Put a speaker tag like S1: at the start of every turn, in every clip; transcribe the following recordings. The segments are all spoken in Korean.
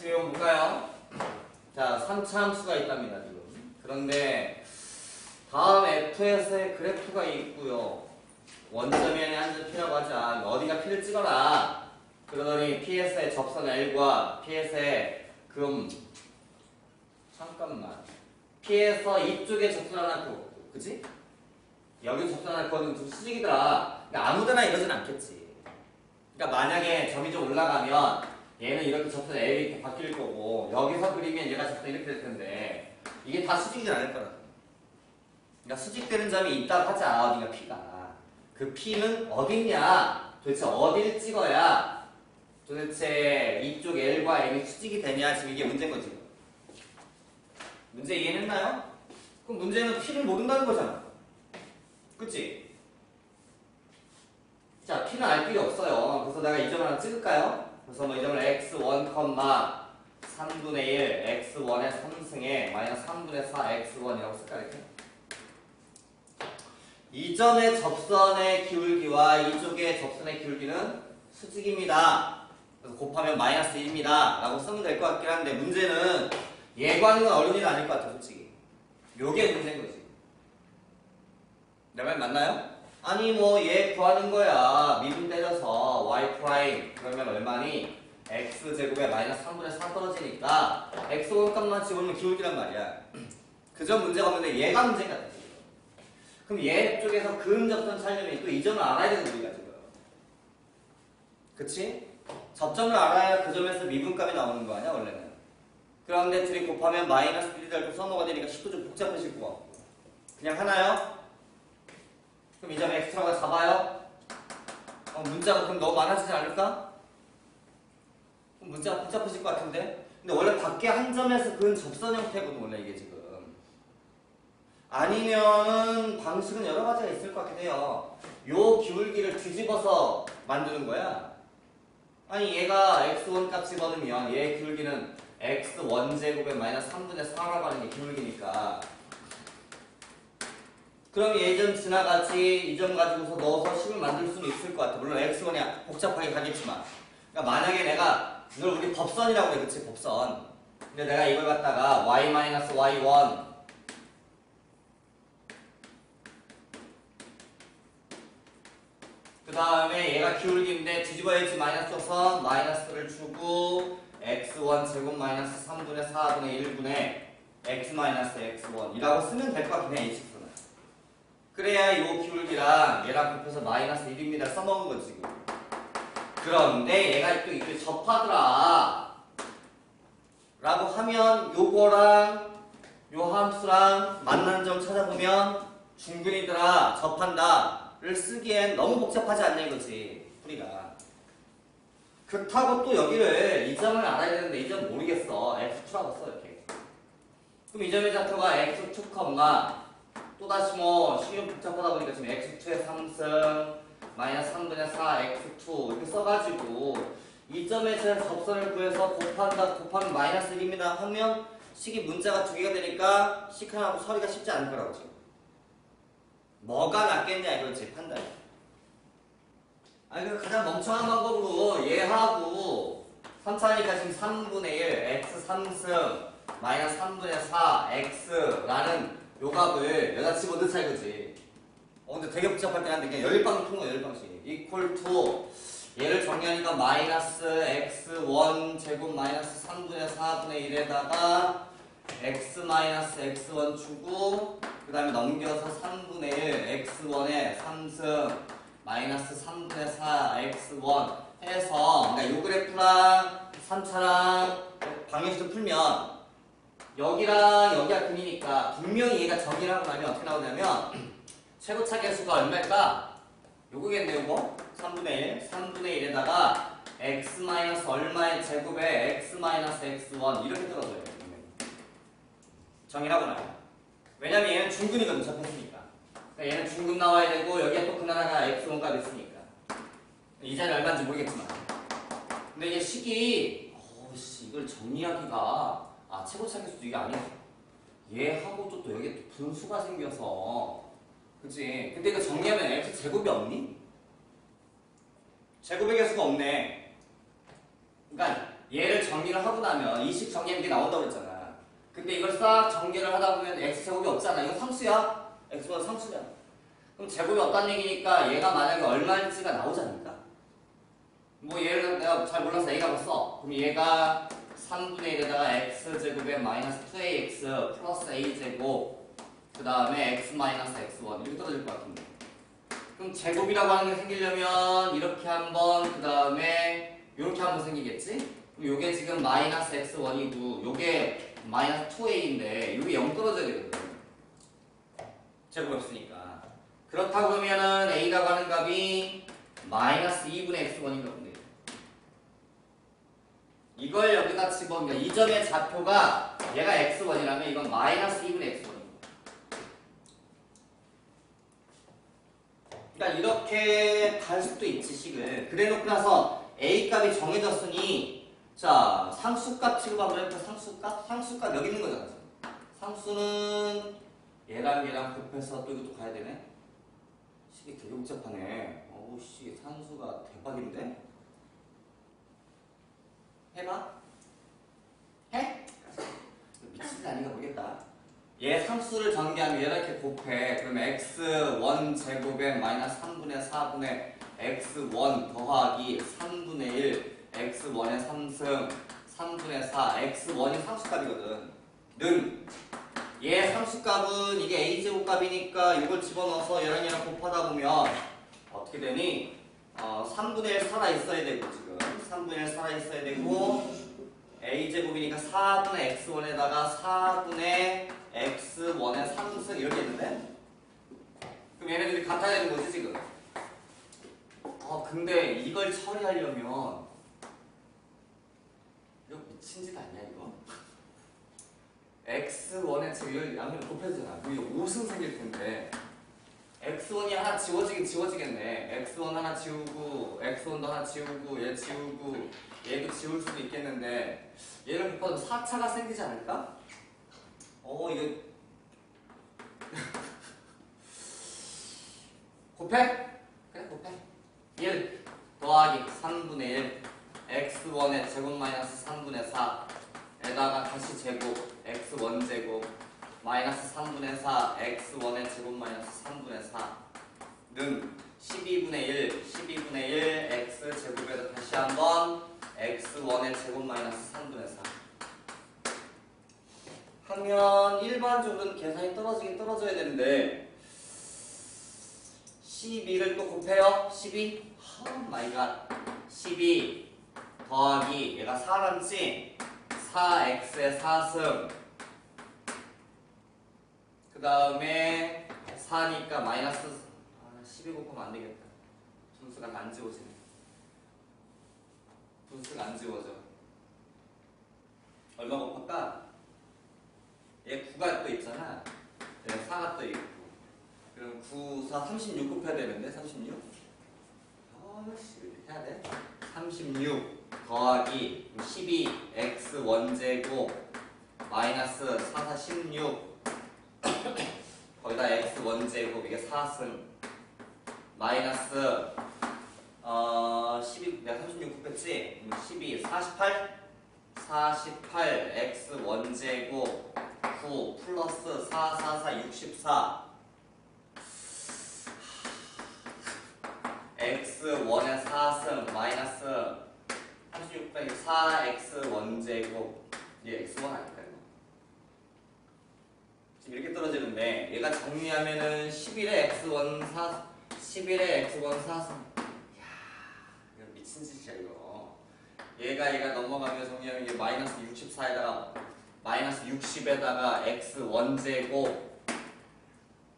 S1: 외워 볼까요? 자, 3차 함수가 있답니다, 지금. 그런데 다음 F에서의 그래프가 있고요. 원점이 아닌 한 점 P라고 하자. 어디가 P를 찍어라. 그러더니 P에서의 접선 L과 P에서의 잠깐만. P에서 이쪽에 접선하나 거, 그치? 여기 접선할 거는 좀 수직이더라. 그러니까 아무데나 이러진 않겠지. 그러니까 만약에 점이 좀 올라가면 얘는 이렇게 접선 L이 이렇게 바뀔 거고 여기서 그리면 얘가 접선 이렇게 될 텐데 이게 다 수직이지 않을 거라. 그러니까 수직되는 점이 있다고 하자. 어디가 P가. 그 P는 어딨냐? 도대체 어디를 찍어야 도대체 이쪽 L과 M이 수직이 되냐? 지금 이게 문제인 거지. 문제 이해했나요? 그럼 문제는 P를 모른다는 거잖아. 그치? 자, P는 알 필요 없어요. 그래서 내가 이 점을 하나 찍을까요? 그래서 뭐 이 점을 x1, 3분의 1, x1의 3승에 마이너스 3분의 4, x1이라고 쓸까 이렇게? 이 점의 접선의 기울기와 이쪽의 접선의 기울기는 수직입니다. 그래서 곱하면 마이너스 1입니다. 라고 쓰면 될 것 같긴 한데 문제는 얘 구하는 건 어려운 일 아닐 것 같아, 솔직히. 요게 문제인 거지. 내 말 맞나요? 아니 뭐 얘 구하는 거야. 미분 때려서 y 프라임 그러면 얼마니? x제곱에 마이너스 3분의 4 떨어지니까 x1 값만 집어넣으면 기울기란 말이야. 그저 문제가 없는데 얘가 문제인 것 같아. 그럼 얘 쪽에서 근접선 찾으려면 또 이 점을 알아야 되는 우리가 지금. 그치? 접점을 알아야 그 점에서 미분값이 나오는 거 아니야 원래는. 그런데 둘이 곱하면 마이너스 1이 달고 선호가 되니까 식도 좀 복잡해질 것 같고. 그냥 하나요? 그럼 이 점 x라고 잡아요? 문자가 그럼 너무 많아지지 않을까? 그럼 문자가 복잡해질 것 같은데? 근데 원래 밖에 한 점에서 근 접선 형태거든 원래 이게 지금. 아니면은 방식은 여러 가지가 있을 것 같긴 해요. 요 기울기를 뒤집어서 만드는 거야. 아니 얘가 x1 값 집어넣으면 얘의 기울기는 x1제곱에 마이너스 3분의 4라고 하는 게 기울기니까 그럼 얘 점 지나가지 이 점 가지고서 넣어서 식을 만들 수는 있을 것 같아. 물론 x1이 복잡하게 가겠지만 그러니까 만약에 내가 이걸 우리 법선이라고 해. 그치 법선. 근데 내가 이걸 갖다가 y-y1 그 다음에 얘가 기울기인데 뒤집어야지 마이너스 줘서 마이너스를 주고 x1 제곱 마이너스 3분의 4분의 1분의 x 마이너스 x1 이라고 쓰면 될 것 같긴 해. 이 식수는. 그래야 요 기울기랑 얘랑 곱해서 마이너스 1입니다. 써먹은 거지 지금. 그런데 얘가 또 이렇게 접하더라 라고 하면 요거랑 요 함수랑 만나는 점 찾아보면 중근이더라 접한다 를 쓰기엔 너무 복잡하지 않냐 이거지 풀이가. 그렇다고 또 여기를 이 점을 알아야 되는데 이 점 모르겠어. x2라고 써 이렇게. 그럼 이 점의 좌표가 x2, 또다시 뭐 식이 복잡하다 보니까 지금 x2의 3승 마이너스 3분의 4 x2 이렇게 써가지고 이 점의 접선을 구해서 곱하면 마이너스 1입니다 하면 식이 문자가 두 개가 되니까 식 하나하고 처리가 쉽지 않을 거라고 지금. 뭐가 낫겠냐 이거지 판단. 아니 그 가장 멍청한 방법으로 얘하고 3차니까 지금 3분의 1 x 3승 마이너스 3분의 4 x라는 요 값을 여기다 집어넣자 이거지. 근데 되게 복잡할 때 한데 그냥 열방식 푸는 거야 열방식. equal to 얘를 정리하니까 마이너스 x1 제곱 마이너스 3분의 4분의 1에다가 x 마이너스 x1 주고 그 다음에 넘겨서 3분의 1 x1에 3승 마이너스 3분의 4 x1 해서 그러니까 요 그래프랑 3차랑 방정식 좀 풀면 여기랑 여기가 근이니까 분명히 얘가 정의를 하고 나면 어떻게 나오냐면 최고차 계수가 얼마일까? 요거겠네 요거 3분의 1 3분의 1에다가 x 마이너스 얼마의 제곱에 x 마이너스 x1 이렇게 떨어져요. 정의를 하고 나요. 왜냐면 얘는 중근이거든 접했으니까. 그러니까 얘는 중근 나와야 되고 여기에 또 근 하나가 x1가 됐으니까. 이 자리 얼마인지 모르겠지만. 근데 이게 식이 이걸 정리하기가 최고차 계수도 이게 아니야. 얘하고 또 여기에 또 분수가 생겨서 그치? 근데 이거 정리하면 x 제곱이 없니? 제곱의 개수가 없네. 그러니까 얘를 정리를 하고 나면 이식 정리하는 게 나온다고 했잖아. 근데 이걸 싹 정리를 하다 보면 x제곱이 없잖아. 이거 상수야. x보다 상수냐. 그럼 제곱이 없다는 얘기니까 얘가 만약에 얼마인지가 나오지 않을까? 뭐 예를 들어 내가 잘 몰라서 a라고 써. 그럼 얘가 3분의 1에다가 x제곱에 마이너스 2ax 플러스 a제곱 그 다음에 x 마이너스 x1 이렇게 떨어질 것 같은데. 그럼 제곱이라고 하는 게 생기려면 이렇게 한번 그 다음에 이렇게 한번 생기겠지? 그럼 요게 지금 마이너스 x1이고 요게 마이너스 2a인데 요게 0 떨어져야 되거든. 제곱이 없으니까. 그렇다고 그러면은 a라고 하는 값이 마이너스 2분의 x1인가 본데. 이걸 여기다 집어넣으면 이 점의 좌표가 얘가 x1이라면 이건 마이너스 2분의 x1. 그러니까 이렇게 갈 수도 있지 식을. 그래놓고 나서 a 값이 정해졌으니 자 상수값 취급하면 그랬다. 상수값 여기 있는 거잖아. 상수는 얘랑 얘랑 곱해서 또 이것도 가야 되네. 식이 되게 복잡하네. 어우 씨 산수가 대박인데. 해봐. 해? 미친지 아닌가 모르겠다. 얘 상수를 전개하면 얘를 이렇게 곱해. 그러면 x1 제곱에 마이너스 3분의 4분의 x1 더하기 3분의 1 x1의 3승 3분의 4 x1이 상수값이거든. 는 얘 상수값은 이게 a제곱값이니까 이걸 집어넣어서 얘랑 얘랑 곱하다 보면 어떻게 되니? 3분의 1 살아있어야 되고 지금 3분의 1 살아있어야 되고 a제곱이니까 4분의 x1에다가 4분의 x1의 3승 이렇게 했는데 그럼 얘네들이 같아야 되는 거지 지금. 근데 이걸 처리하려면 이거 미친 짓 아니야 이거? x1의 지금 이걸 양면 곱해주잖아. 이거 5승 생길 텐데 x1이 하나 지워지긴 지워지겠네. x1 하나 지우고 x1도 하나 지우고 얘 지우고 얘도 지울 수도 있겠는데 얘를 곱하면 4차가 생기지 않을까? 이거 곱해? 그래 곱해. 1 더하기 3분의 1 x1의 제곱 마이너스 3분의 4에다가 다시 제곱 x1 제곱 마이너스 3분의 4 x1의 제곱 마이너스 3분의 4는 12분의 1 x 제곱에다 다시 한번 x1의 제곱 마이너스 3분의 4 하면 일반적으로는 계산이 떨어지긴 떨어져야 되는데 12를 또 곱해요. 12 마이 갓 12 더하기 얘가 4란지 4x의 4승 그 다음에 4니까 마이너스 12 곱하면 안 되겠다. 분수가 안 지워지네. 분수가 안 지워져. 얼마 곱할까? 얘 9가 또 있잖아. 얘 4가 또 있고. 그럼 9, 4, 36 곱해야 되는데 36? 이렇게 해야 돼. 36 더하기 12 x 원제곱 마이너스 4, 4, 16 거기다 x 원제곱 이게 4승 마이너스 12 내가 36 곱했지? 12 48 x 원제곱 9 플러스 4 4 4 64 x1의 4승 마이너스 36 빼기 4x 원제곱 얘 x1 아닐까 이거? 지금 이렇게 떨어지는데 얘가 정리하면은 11의 x1 4 11의 x1 4승 이야 이거 미친 짓이야 이거. 얘가 넘어가면 정리하면 이게 마이너스 64에다가 마이너스 60에다가 x 원제곱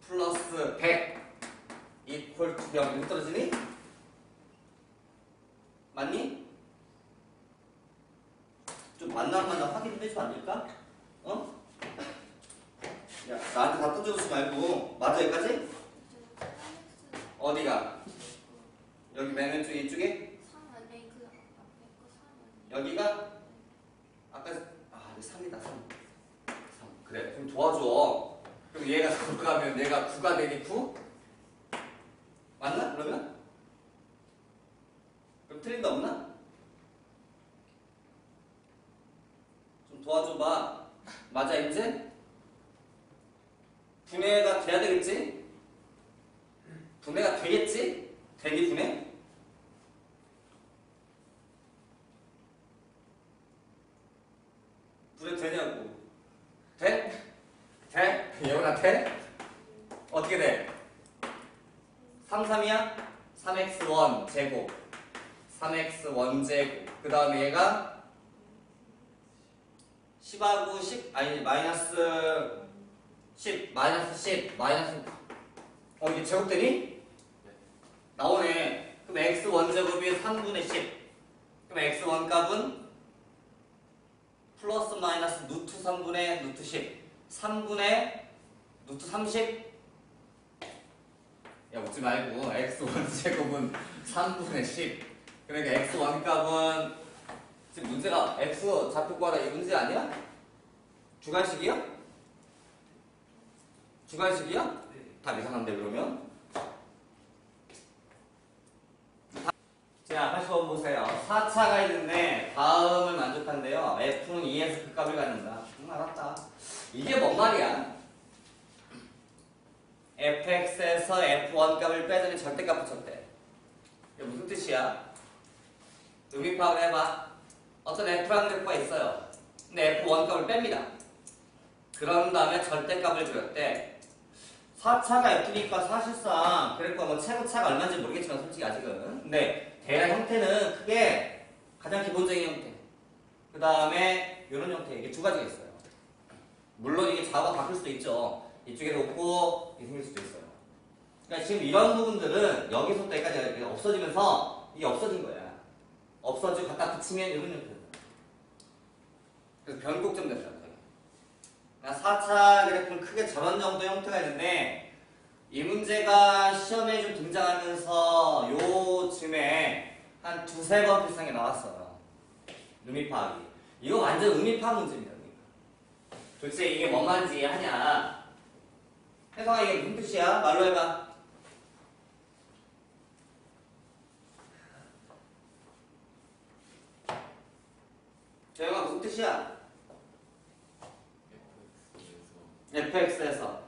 S1: 플러스 100 이퀄 투 0 이렇게 떨어지니? 맞니? 좀 맞나 확인 좀 해주면 안 될까? 야, 나한테 다 던져주지 말고 맞아 여기까지? 어디가? 여기 맨 왼쪽에 이쪽에? 여기가? 아까 3이다 3 그래 좀 도와줘. 그럼 얘가 9가면 내가 9가 되니 9? 맞나? 그러면? 그럼 틀린 거 없나? 도와줘봐. 맞아 이제? 분해가 돼야 되겠지? 분해가 되겠지? 되니 분해? 분해 되냐고. 돼? 돼? 예원아 돼? 어떻게 돼? 3, 3이야? 3x1 제곱 3x1 제곱 그 다음에 얘가 10하고 10 아니 마이너스 10 마이너스 10 마이너스 이게 제곱되니? 나오네. 그럼 x1 제곱이 3분의 10 그럼 x1 값은 플러스 마이너스 루트 3분의 루트 10 3분의 루트 30 야 웃지 말고 x1 제곱은 3분의 10 그러니까 x1 값은 지금 문제가 x 좌표 구하라 이 문제 아니야? 주관식이야? 주관식이야?
S2: 네.
S1: 답 이상한데 그러면? 자 80번 보세요. 4차가 있는데 다음을 만족한데요. f는 2에서 그 값을 갖는다. 알았다. 이게 뭔 말이야? fx에서 f1 값을 빼더니 절대값 붙였대. 이게 무슨 뜻이야? 의미 파악을 해봐. 어떤 f라는 그래프가 있어요. 근데 f1 값을 뺍니다. 그런 다음에 절대값을 그렸대. 4차가 f니까 사실상 그래프가 뭐 최고차가 얼마인지 모르겠지만 솔직히 아직은. 근데 대략 형태는 크게 가장 기본적인 형태. 그 다음에 이런 형태. 이게 두 가지가 있어요. 물론 이게 좌우가 바뀔 수도 있죠. 이쪽에 놓고 이게 생길 수도 있어요. 그러니까 지금 이런 부분들은 여기서부터 여기까지 없어지면서 이게 없어진 거야. 없어지고 갖다 붙이면 이런 형태다. 그래서 변곡점 된다. 그러니까 4차 그래프는 크게 저런 정도 형태가 있는데 이 문제가 시험에 좀 등장하면서 요즘에 한 두세 번 비슷하게 나왔어요. 의미 파악이. 이거 완전 의미 파악 문제입니다. 도대체 이게 뭔 말인지 하냐? 혜성아 이게 무슨 뜻이야? 말로 해봐. 재영아 무슨 뜻이야? fx에서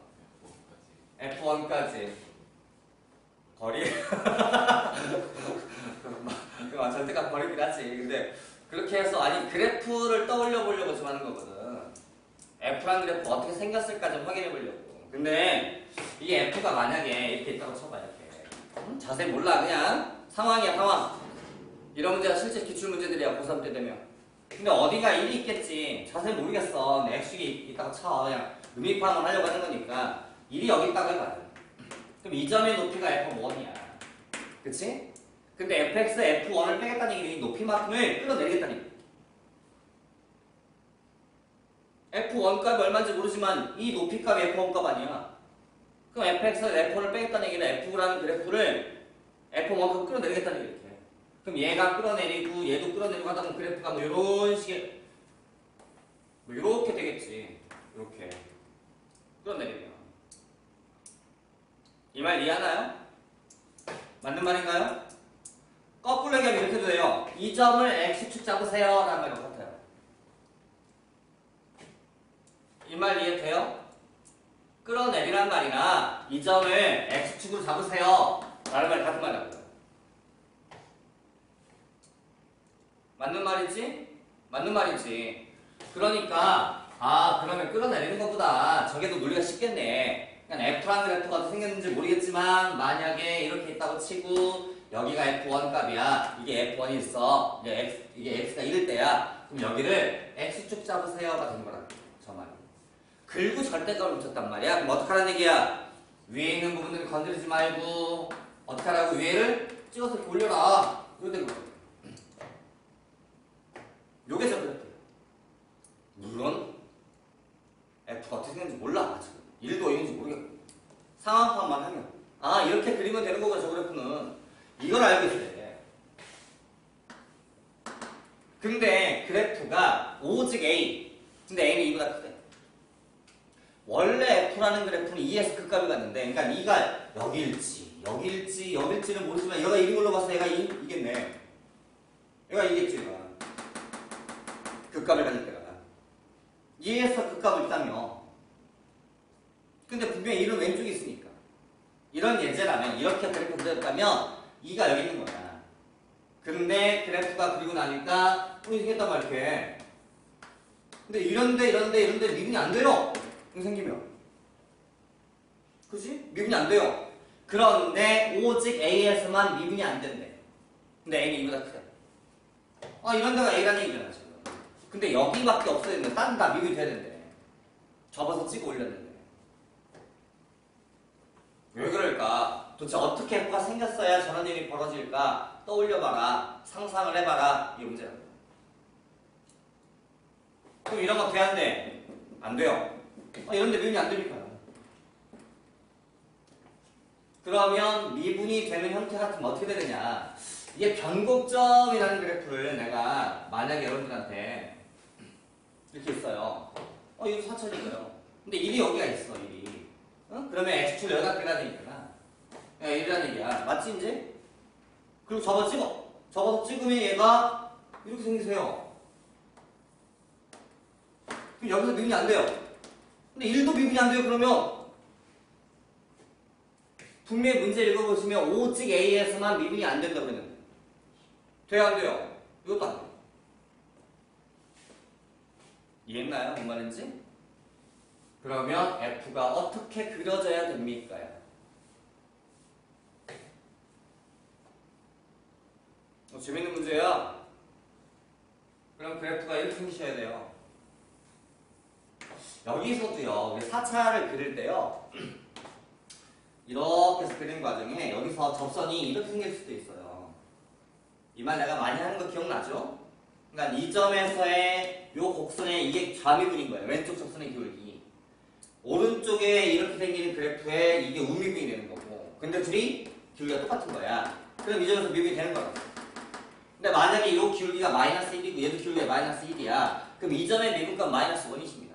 S1: f1까지 거리? 그 절대값 거리긴 하지. 근데 그렇게 해서 아니 그래프를 떠올려 보려고 좀 하는 거거든. F란 그래프 어떻게 생겼을까 좀 확인해 보려고. 근데 이 F가 만약에 이렇게 있다고 쳐봐 이렇게. 자세히 몰라 그냥 상황이야 상황. 이런 문제가 실제 기출문제들이야 고3 때 되면. 근데 어디가 1이 있겠지. 자세히 모르겠어. X축이 있다고 쳐. 그냥 의미 파악을 하려고 하는 거니까 1이 여기 있다고 해봐. 그럼 이 점의 높이가 F1이야. 그치? 근데 fx, f1을 빼겠다는 얘기는 이 높이만큼을 끌어내리겠다는 얘기. f1 값이 얼마인지 모르지만 이 높이 값이 f1 값 아니야. 그럼 fx에서 f1을 빼겠다는 얘기는 f9라는 그래프를 f1 값을 끌어내리겠다는 얘기 이렇게. 그럼 얘가 끌어내리고 얘도 끌어내리고 하다 보면 그래프가 뭐 이런 식의 뭐 이렇게 되겠지. 이렇게 끌어내리면. 이 말 이해하나요? 맞는 말인가요? 거꾸로 얘기하면 이렇게 도 돼요. 이 점을 x축 잡으세요 라는 말이 같아요. 이 말 이해돼요? 끌어내리란 말이나 이 점을 x축으로 잡으세요 라는 말이 같은 말이라고요. 맞는 말이지? 맞는 말이지. 그러니까 그러면 끌어내리는 것보다 저게 더 논리가 쉽겠네. 그냥 F라는 그래프가 어떻게 생겼는지 모르겠지만 만약에 이렇게 있다고 치고 여기가 F1 값이야. 이게 F1이 있어. 이게 X가 1일 때야. 그럼 여기를 X축 잡으세요가 되는 거라고. 저 말이. 그리고 절대값을 붙였단 말이야. 그럼 어떡하라는 얘기야? 위에 있는 부분들을 건드리지 말고 어떻게 하라고? 위에를 찍어서 이렇게 올려라. 이렇게 된 거야. 요게 적용돼요. 물론 F가 어떻게 생겼는지 몰라. 지금 1도 있는지 모르겠고 상황 파악만 하면 이렇게 그리면 되는 거고 저 그래프는 이걸 알고 있어야 돼. 근데 그래프가 오직 A 근데 A는 2보다 크대. 원래 F라는 그래프는 2에서 극값이 갔는데 그러니까 2가 여기일지는 모르지만 얘가 1인 걸로 봐서 얘가 이겠네. 얘가 이겠지. 극값을 가질 때가. 2에서 그 값을 따며 근데 분명히 1은 왼쪽에 있으니까 이런 예제라면 이렇게 그래프 그렸다면 2가 여기 있는 거야. 근데 그래프가 그리고 나니까 폰이 생겼단 말이야 이렇게. 근데 이런데 미분이 안 돼요. 이렇게 생기면 그치? 미분이 안 돼요. 그런데 오직 A에서만 미분이 안 된대. 근데 A는 이보다 크다. 이런 데가 A라는 얘기잖아 지금. 근데 여기밖에 없어야 되는데 딴 다 미분이 돼야 된대. 접어서 찍어 올렸는데 왜 그럴까? 도대체 어떻게 F가 생겼어야 저런 일이 벌어질까? 떠올려봐라. 상상을 해봐라. 이게 문제라고. 그럼 이런 거 돼야 안 돼? 안 돼요. 이런데 미분이 안 되니까요. 그러면 미분이 되는 형태 같으면 어떻게 되느냐? 이게 변곡점이라는 그래프를 내가 만약에 여러분들한테 이렇게 있어요. 이거 사천이고요. 근데 1이 여기가 있어, 1이. 그러면 x축 여기다 빼야 되니까. 1이라는 얘기야. 맞지, 이제? 그리고 접어서 찍으면 얘가 이렇게 생기세요. 그럼 여기서 미분이 안 돼요. 근데 1도 미분이 안 돼요, 그러면? 분명히 문제 읽어보시면 오직 A에서만 미분이 안 된다고 그랬는데. 돼요, 안 돼요? 이것도 안 돼요. 이해했나요? 뭔 말인지? 그러면 F가 어떻게 그려져야 됩니까? 재밌는 문제야. 그럼 그래프가 이렇게 생기셔야 돼요. 여기서도요, 우리 4차를 그릴 때요, 이렇게 해서 그리는 과정에 여기서 접선이 이렇게 생길 수도 있어요. 이 말 내가 많이 하는 거 기억나죠? 그러니까 이 점에서의 요 곡선의 이게 좌미분인 거예요. 왼쪽 접선의 기울기. 오른쪽에 이렇게 생기는 그래프에 이게 우미분이 되는 거고. 근데 둘이 기울기가 똑같은 거야. 그럼 이 점에서 미분이 되는 거야. 근데 만약에 이 기울기가 마이너스 1이고 얘도 기울기가 마이너스 1이야. 그럼 이 점의 미분값 마이너스 1이십니다.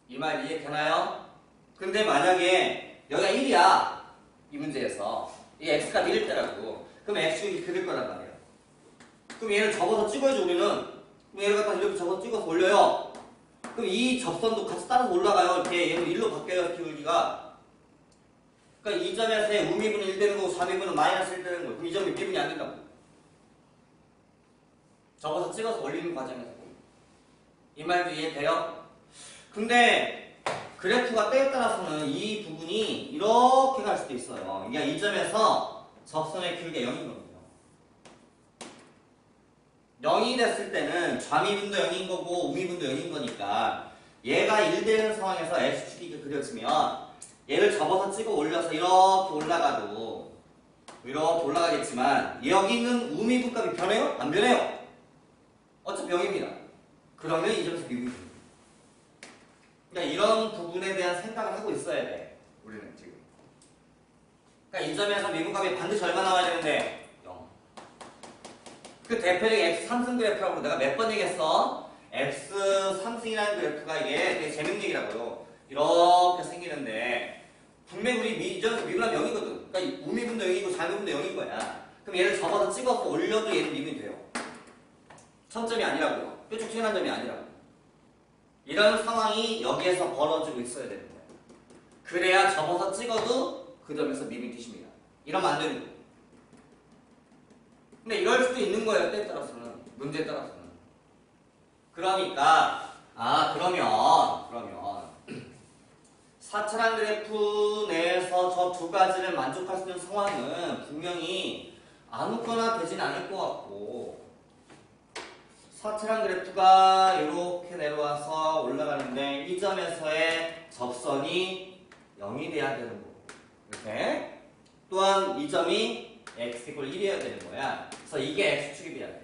S1: 이 말 이해되나요? 근데 만약에 여기가 1이야. 이 문제에서. 이 x가 1일 때라고. 그럼 x축이 그릴 거란 말이에요. 그럼 얘를 접어서 찍어야죠, 우리는. 그럼 얘를 갖다 이렇게 접어서 찍어서 올려요. 그럼 이 접선도 같이 따라서 올라가요. 이렇게 얘는 1로 바뀌어요, 기울기가. 그러니까 이 점에서의 우미분은 1 되는 거고, 좌미분은 마이너스 1 되는 거고. 그럼 이 점이 미분이 안 된다고. 접어서 찍어서 올리는 과정에서. 이 말도 이해돼요? 근데 그래프가 때에 따라서는 이 부분이 이렇게 갈 수도 있어요. 그러니까 이 점에서 접선의 기울기가 0인 겁니다. 0이 됐을 때는 좌미분도 0인 거고 우미분도 0인 거니까 얘가 1 되는 상황에서 x축이 그려지면 얘를 접어서 찍어 올려서 이렇게 올라가도 이렇게 올라가겠지만 여기 있는 우미분 값이 변해요? 안 변해요? 어차피 0입니다. 그러면 이 점에서 미분이 됩니다. 그러니까 이런 부분에 대한 생각을 하고 있어야 돼. 우리는 지금. 그러니까 이 점에서 미분값이 반드시 얼마 나와야 되는데 0. 그 대표적 x 3승 그래프라고 내가 몇 번 얘기했어? x 3승이라는 그래프가 이게 되게 재밌는 얘기라고요. 이렇게 생기는데 분명히 우리 이 점에서 미분하면 0이거든. 그러니까 우미분도 0이고 좌미분도 0인 거야. 그럼 얘를 접어서 찍어서 올려도 얘는 미분이 돼요. 천점이 아니라고요. 뾰족 튀어나온 점이 아니라고. 이런 상황이 여기에서 벌어지고 있어야 되는 거예요. 그래야 접어서 찍어도 그 점에서 미분이 뒤집니다. 이러면 안 되는 거예요. 근데 이럴 수도 있는 거예요. 때에 따라서는. 문제에 따라서는. 그러니까 그러면 4차란 그래프 내에서 저 두 가지를 만족할 수 있는 상황은 분명히 아무거나 되진 않을 것 같고 4차란 그래프가 이렇게 내려와서 올라가는데 이 점에서의 접선이 0이 돼야 되는 거고 이렇게 또한 이 점이 x = 1이어야 되는 거야. 그래서 이게 x축이 돼야 돼.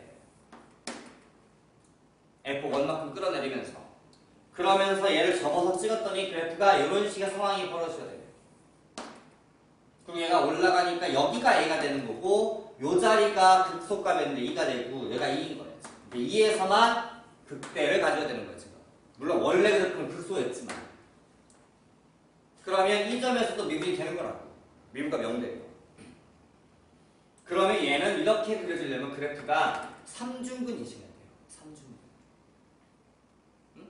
S1: f1만큼 끌어내리면서 그러면서 얘를 접어서 찍었더니 그래프가 이런 식의 상황이 벌어져야 돼. 그럼 얘가 올라가니까 여기가 a가 되는 거고 요 자리가 극소값이었는데 2가 되고 얘가 2인 거예요. 2에서만 극대를 가져야 되는 거예요. 지금. 물론 원래 그래프는 극소였지만 그러면 이 점에서도 미분이 되는 거라고. 미분값 0 되고 그러면 얘는 이렇게 그려지려면 그래프가 3중근이셔야 돼요. 3중근. 응?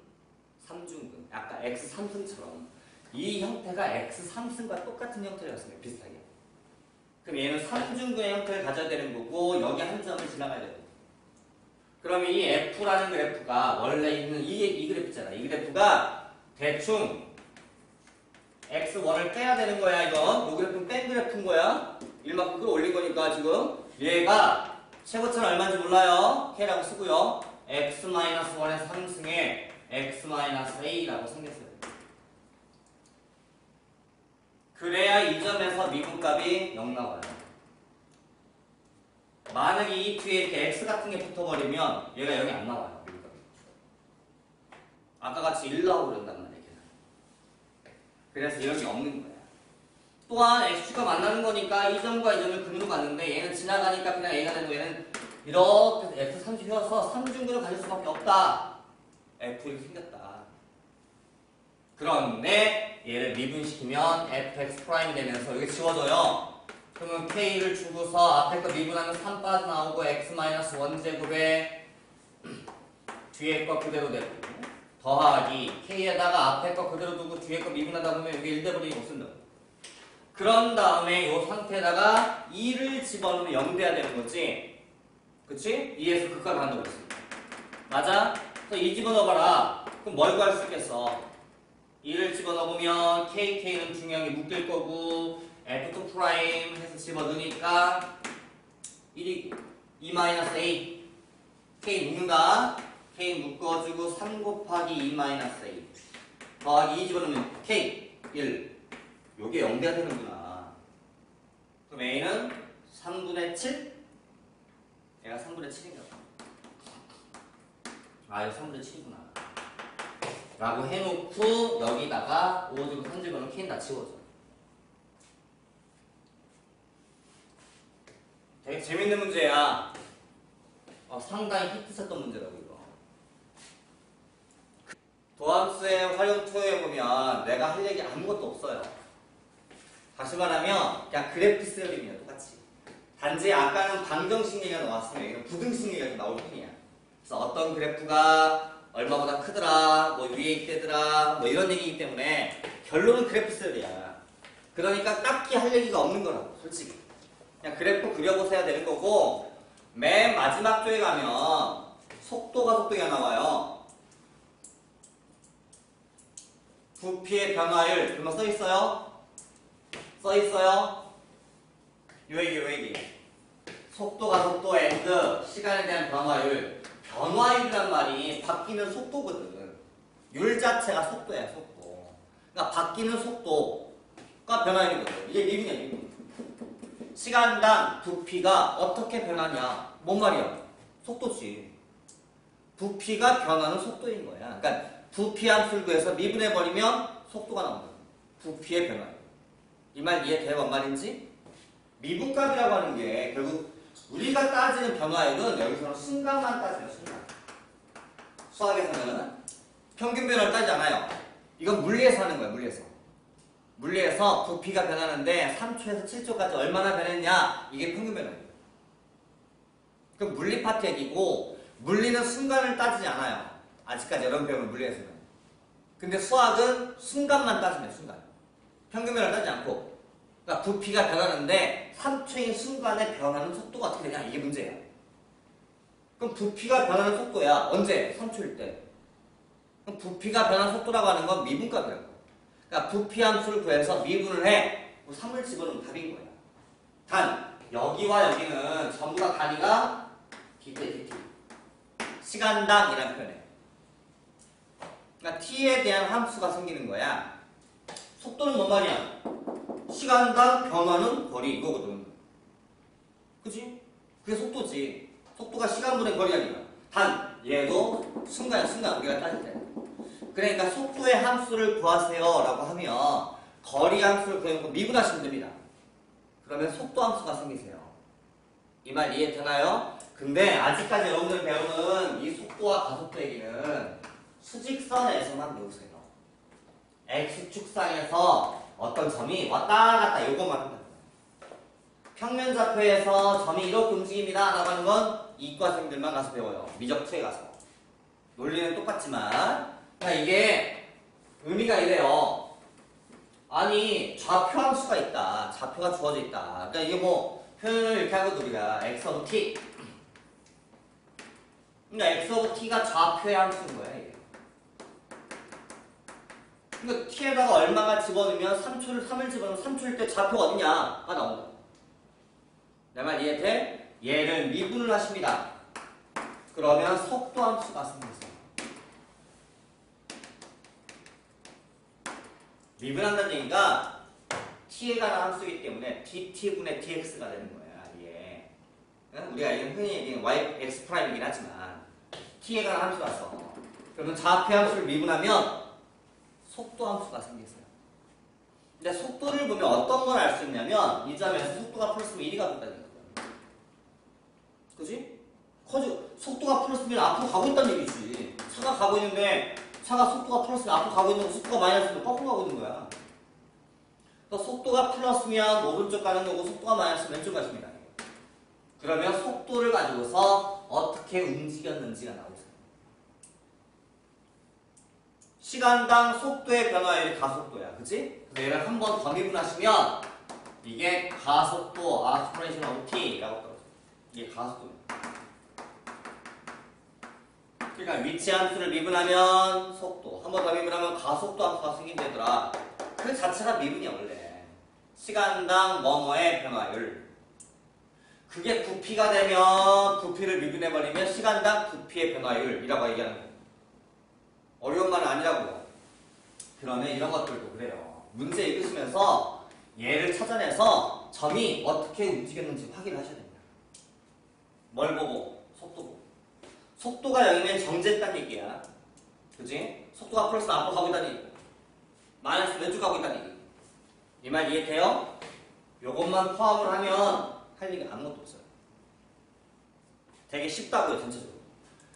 S1: 아까 x 3승처럼 이 형태가 x 3승과 똑같은 형태였습니다. 비슷하게. 그럼 얘는 3중근의 형태를 가져야 되는 거고 여기 한 점을 지나가야 되고. 그러면 이 f라는 그래프가 원래 있는 이 그래프 있잖아. 이 그래프가 대충 x1을 빼야 되는 거야. 이건 이 그래프는 뺀 그래프인 거야. 일만큼 끌어올린 거니까 지금 얘가 최고차는 얼마인지 몰라요. k라고 쓰고요. x-1의 3승에 x-a라고 생겼어요. 그래야 이 점에서 미분값이 0 나와요. 만약에 이 뒤에 이렇게 x 같은 게 붙어버리면 얘가 0이 안 나와요. 미분값이. 아까 같이 1 나오고 그런단 말이야. 그래서 0이 없는 거야. 또한 x축과 만나는 거니까 이 점과 이 점을 근으로 갔는데 얘는 지나가니까 그냥 a가 되고 얘는 이렇게 x 30 휘어서 3중근을 가질 수밖에 없다. f 이렇게 생겼다. 그런데 얘를 미분시키면 fx 프라임이 되면서 여기 지워져요. 그러면 k를 주고서 앞에 거 미분하면 3 빠져나오고 x-1제곱에 뒤에 거 그대로 되고 더하기 k에다가 앞에 거 그대로 두고 뒤에 거 미분하다 보면 여기 1 돼버리니 못 쓴다고. 그런 다음에 이 상태에다가 2를 집어넣으면 0 돼야 되는 거지. 그치? 2에서 극과 간다고 했습니다. 맞아? 그래서 2 집어넣어봐라. 그럼 뭘 구할 수 있겠어? 2를 집어넣으면 k는 중요한 게 묶일 거고 f2 프라임 해서 집어넣으니까 1이 2-a k 묶는다. k 묶어주고 3 곱하기 2-a 더하기 2 집어넣으면 k 1 요게 0 돼야 되는구나. 그럼 a는 3분의 7 얘가 3분의 7인가 봐. 아 이거 3분의 7이구나 라고 해놓고 여기다가 5등 3집어넣으면 k는 다 지워져. 되게 재밌는 문제야. 상당히 히트쳤던 문제라고 이거. 도함수의 활용 투에 보면 내가 할 얘기 아무것도 없어요. 다시 말하면 그냥 그래프 쓰여집니다. 똑같이. 단지 아까는 방정식 얘기가 나왔으면 이건 부등식 얘기가 나올 뿐이야. 그래서 어떤 그래프가 얼마보다 크더라, 뭐 위에 있대더라, 뭐 이런 얘기이기 때문에 결론은 그래프 쓰여야. 그러니까 딱히 할 얘기가 없는 거라고, 솔직히. 그냥 그래프 그려보셔야 되는 거고, 맨 마지막 쪽에 가면 속도가 나와요. 부피의 변화율, 그런 거 써있어요? 써있어요? 요 얘기. 속도 and 시간에 대한 변화율. 변화율이란 말이 바뀌는 속도거든. 율 자체가 속도야, 속도. 그러니까 바뀌는 속도가 변화율이거든. 이게 미분이야, 미분. 시간당 부피가 어떻게 변하냐? 뭔 말이야? 속도지. 부피가 변하는 속도인 거야. 그러니까 부피 함수를 구해서 미분해버리면 속도가 나온다. 부피의 변화율. 이 말 이해돼요? 뭔 말인지? 미분값이라고 하는 게 결국 우리가 따지는 변화율은 여기서는 순간만 따져요. 순간. 수학에서는 평균 변화를 따지지 않아요. 이건 물리에서 하는 거예요. 물리에서 부피가 변하는데 3초에서 7초까지 얼마나 변했냐, 이게 평균 변화예요. 그럼 물리 파트 얘기고, 물리는 순간을 따지지 않아요. 아직까지 여러분 배우는 물리에서는. 근데 수학은 순간만 따지네. 순간. 평균 변화를 따지지 않고. 그러니까 부피가 변하는데 3초인 순간에 변하는 속도가 어떻게 되냐, 이게 문제예요. 그럼 부피가 변하는 속도야. 언제? 3초일 때. 그럼 부피가 변하는 속도라고 하는 건 미분값이라고. 그러니까 부피 함수를 구해서 미분을 해. 3을 집어넣으면 답인 거야. 단 여기와 여기는 전부 다 단위가 dt. 시간당이라는 표현이에요. 그러니까 t에 대한 함수가 생기는 거야. 속도는 뭔 말이야? 시간당 변화는 거리 이거거든. 그치? 그게 속도지. 속도가 시간분의 거리라니까. 단 얘도 순간 우리가 따질 때. 그러니까 속도의 함수를 구하세요 라고 하면 거리 함수를 구해놓고 미분하시면 됩니다. 그러면 속도 함수가 생기세요. 이 말 이해되나요? 근데 아직까지 여러분들 배우는 이 속도와 가속도 얘기는 수직선에서만 배우세요. X축상에서 어떤 점이 왔다 갔다 요것만 한다. 평면좌표에서 점이 이렇게 움직입니다 라고 하는 건 이과생들만 가서 배워요. 미적투에 가서. 논리는 똑같지만, 그러니까 이게 의미가 이래요. 아니 좌표 함수가 있다. 좌표가 주어져 있다. 그러니까 이게 뭐 표현을 이렇게 하거든 우리가 x 오브 t. 그러니까 x 오브 t가 좌표의 함수인 거야 이게. 그러니까 t에다가 얼마가 집어넣으면 3을 집어넣으면 3초일 때 좌표가 어디냐가 나온다. 내 말 이해돼? 얘를 미분을 하십니다. 그러면 속도 함수가 생겼어요. 미분한다는 얘기가 t에 관한 함수이기 때문에 dt분의 dx가 되는 거야. 이게 우리가 흔히 얘기하는 y x 프라임이긴 하지만 t에 관한 함수라서 그러면 좌표 함수를 미분하면 속도 함수가 생겼어요. 근데 속도를 보면 어떤 걸 알 수 있냐면 이 점에서 속도가 플러스면 1이 가고 있다는 얘기거든. 그지? 속도가 플러스면 앞으로 가고 있다는 얘기지. 차가 가고 있는데 차가 속도가 플러스면 앞으로 가고 있는 거, 속도가 마이너스면 거꾸로 가고 있는 거야. 그러니까 속도가 플러스면 오른쪽 가는 거고 속도가 마이너스면 왼쪽 가십니다. 그러면 속도를 가지고서 어떻게 움직였는지가 나오죠. 시간당 속도의 변화율이 가속도야. 그치? 그래서 얘를 한 번 더 미분하시면 이게 가속도 아스프레이션 오브 t라고 떨어져. 이게 가속도야. 그러니까 위치 함수를 미분하면 속도, 한 번 더 미분하면 가속도 함수가 생긴다더라. 그 자체가 미분이야 원래. 시간당 뭐뭐의 변화율. 그게 부피가 되면 부피를 미분해버리면 시간당 부피의 변화율이라고 얘기하는 거예요. 어려운 말은 아니라고요. 그러면 이런 것들도 그래요. 문제 읽으시면서 얘를 찾아내서 점이 어떻게 움직였는지 확인을 하셔야 됩니다. 뭘 보고? 속도 보고. 속도가 0이면 정지했다는 얘기야. 그치? 속도가 플러스 앞으로 가고 있다는 얘기. 마이너스 왼쪽 가고 있다는 얘기. 이 말 이해돼요? 요것만 포함을 하면 할 얘기 아무것도 없어요. 되게 쉽다고요, 전체적으로.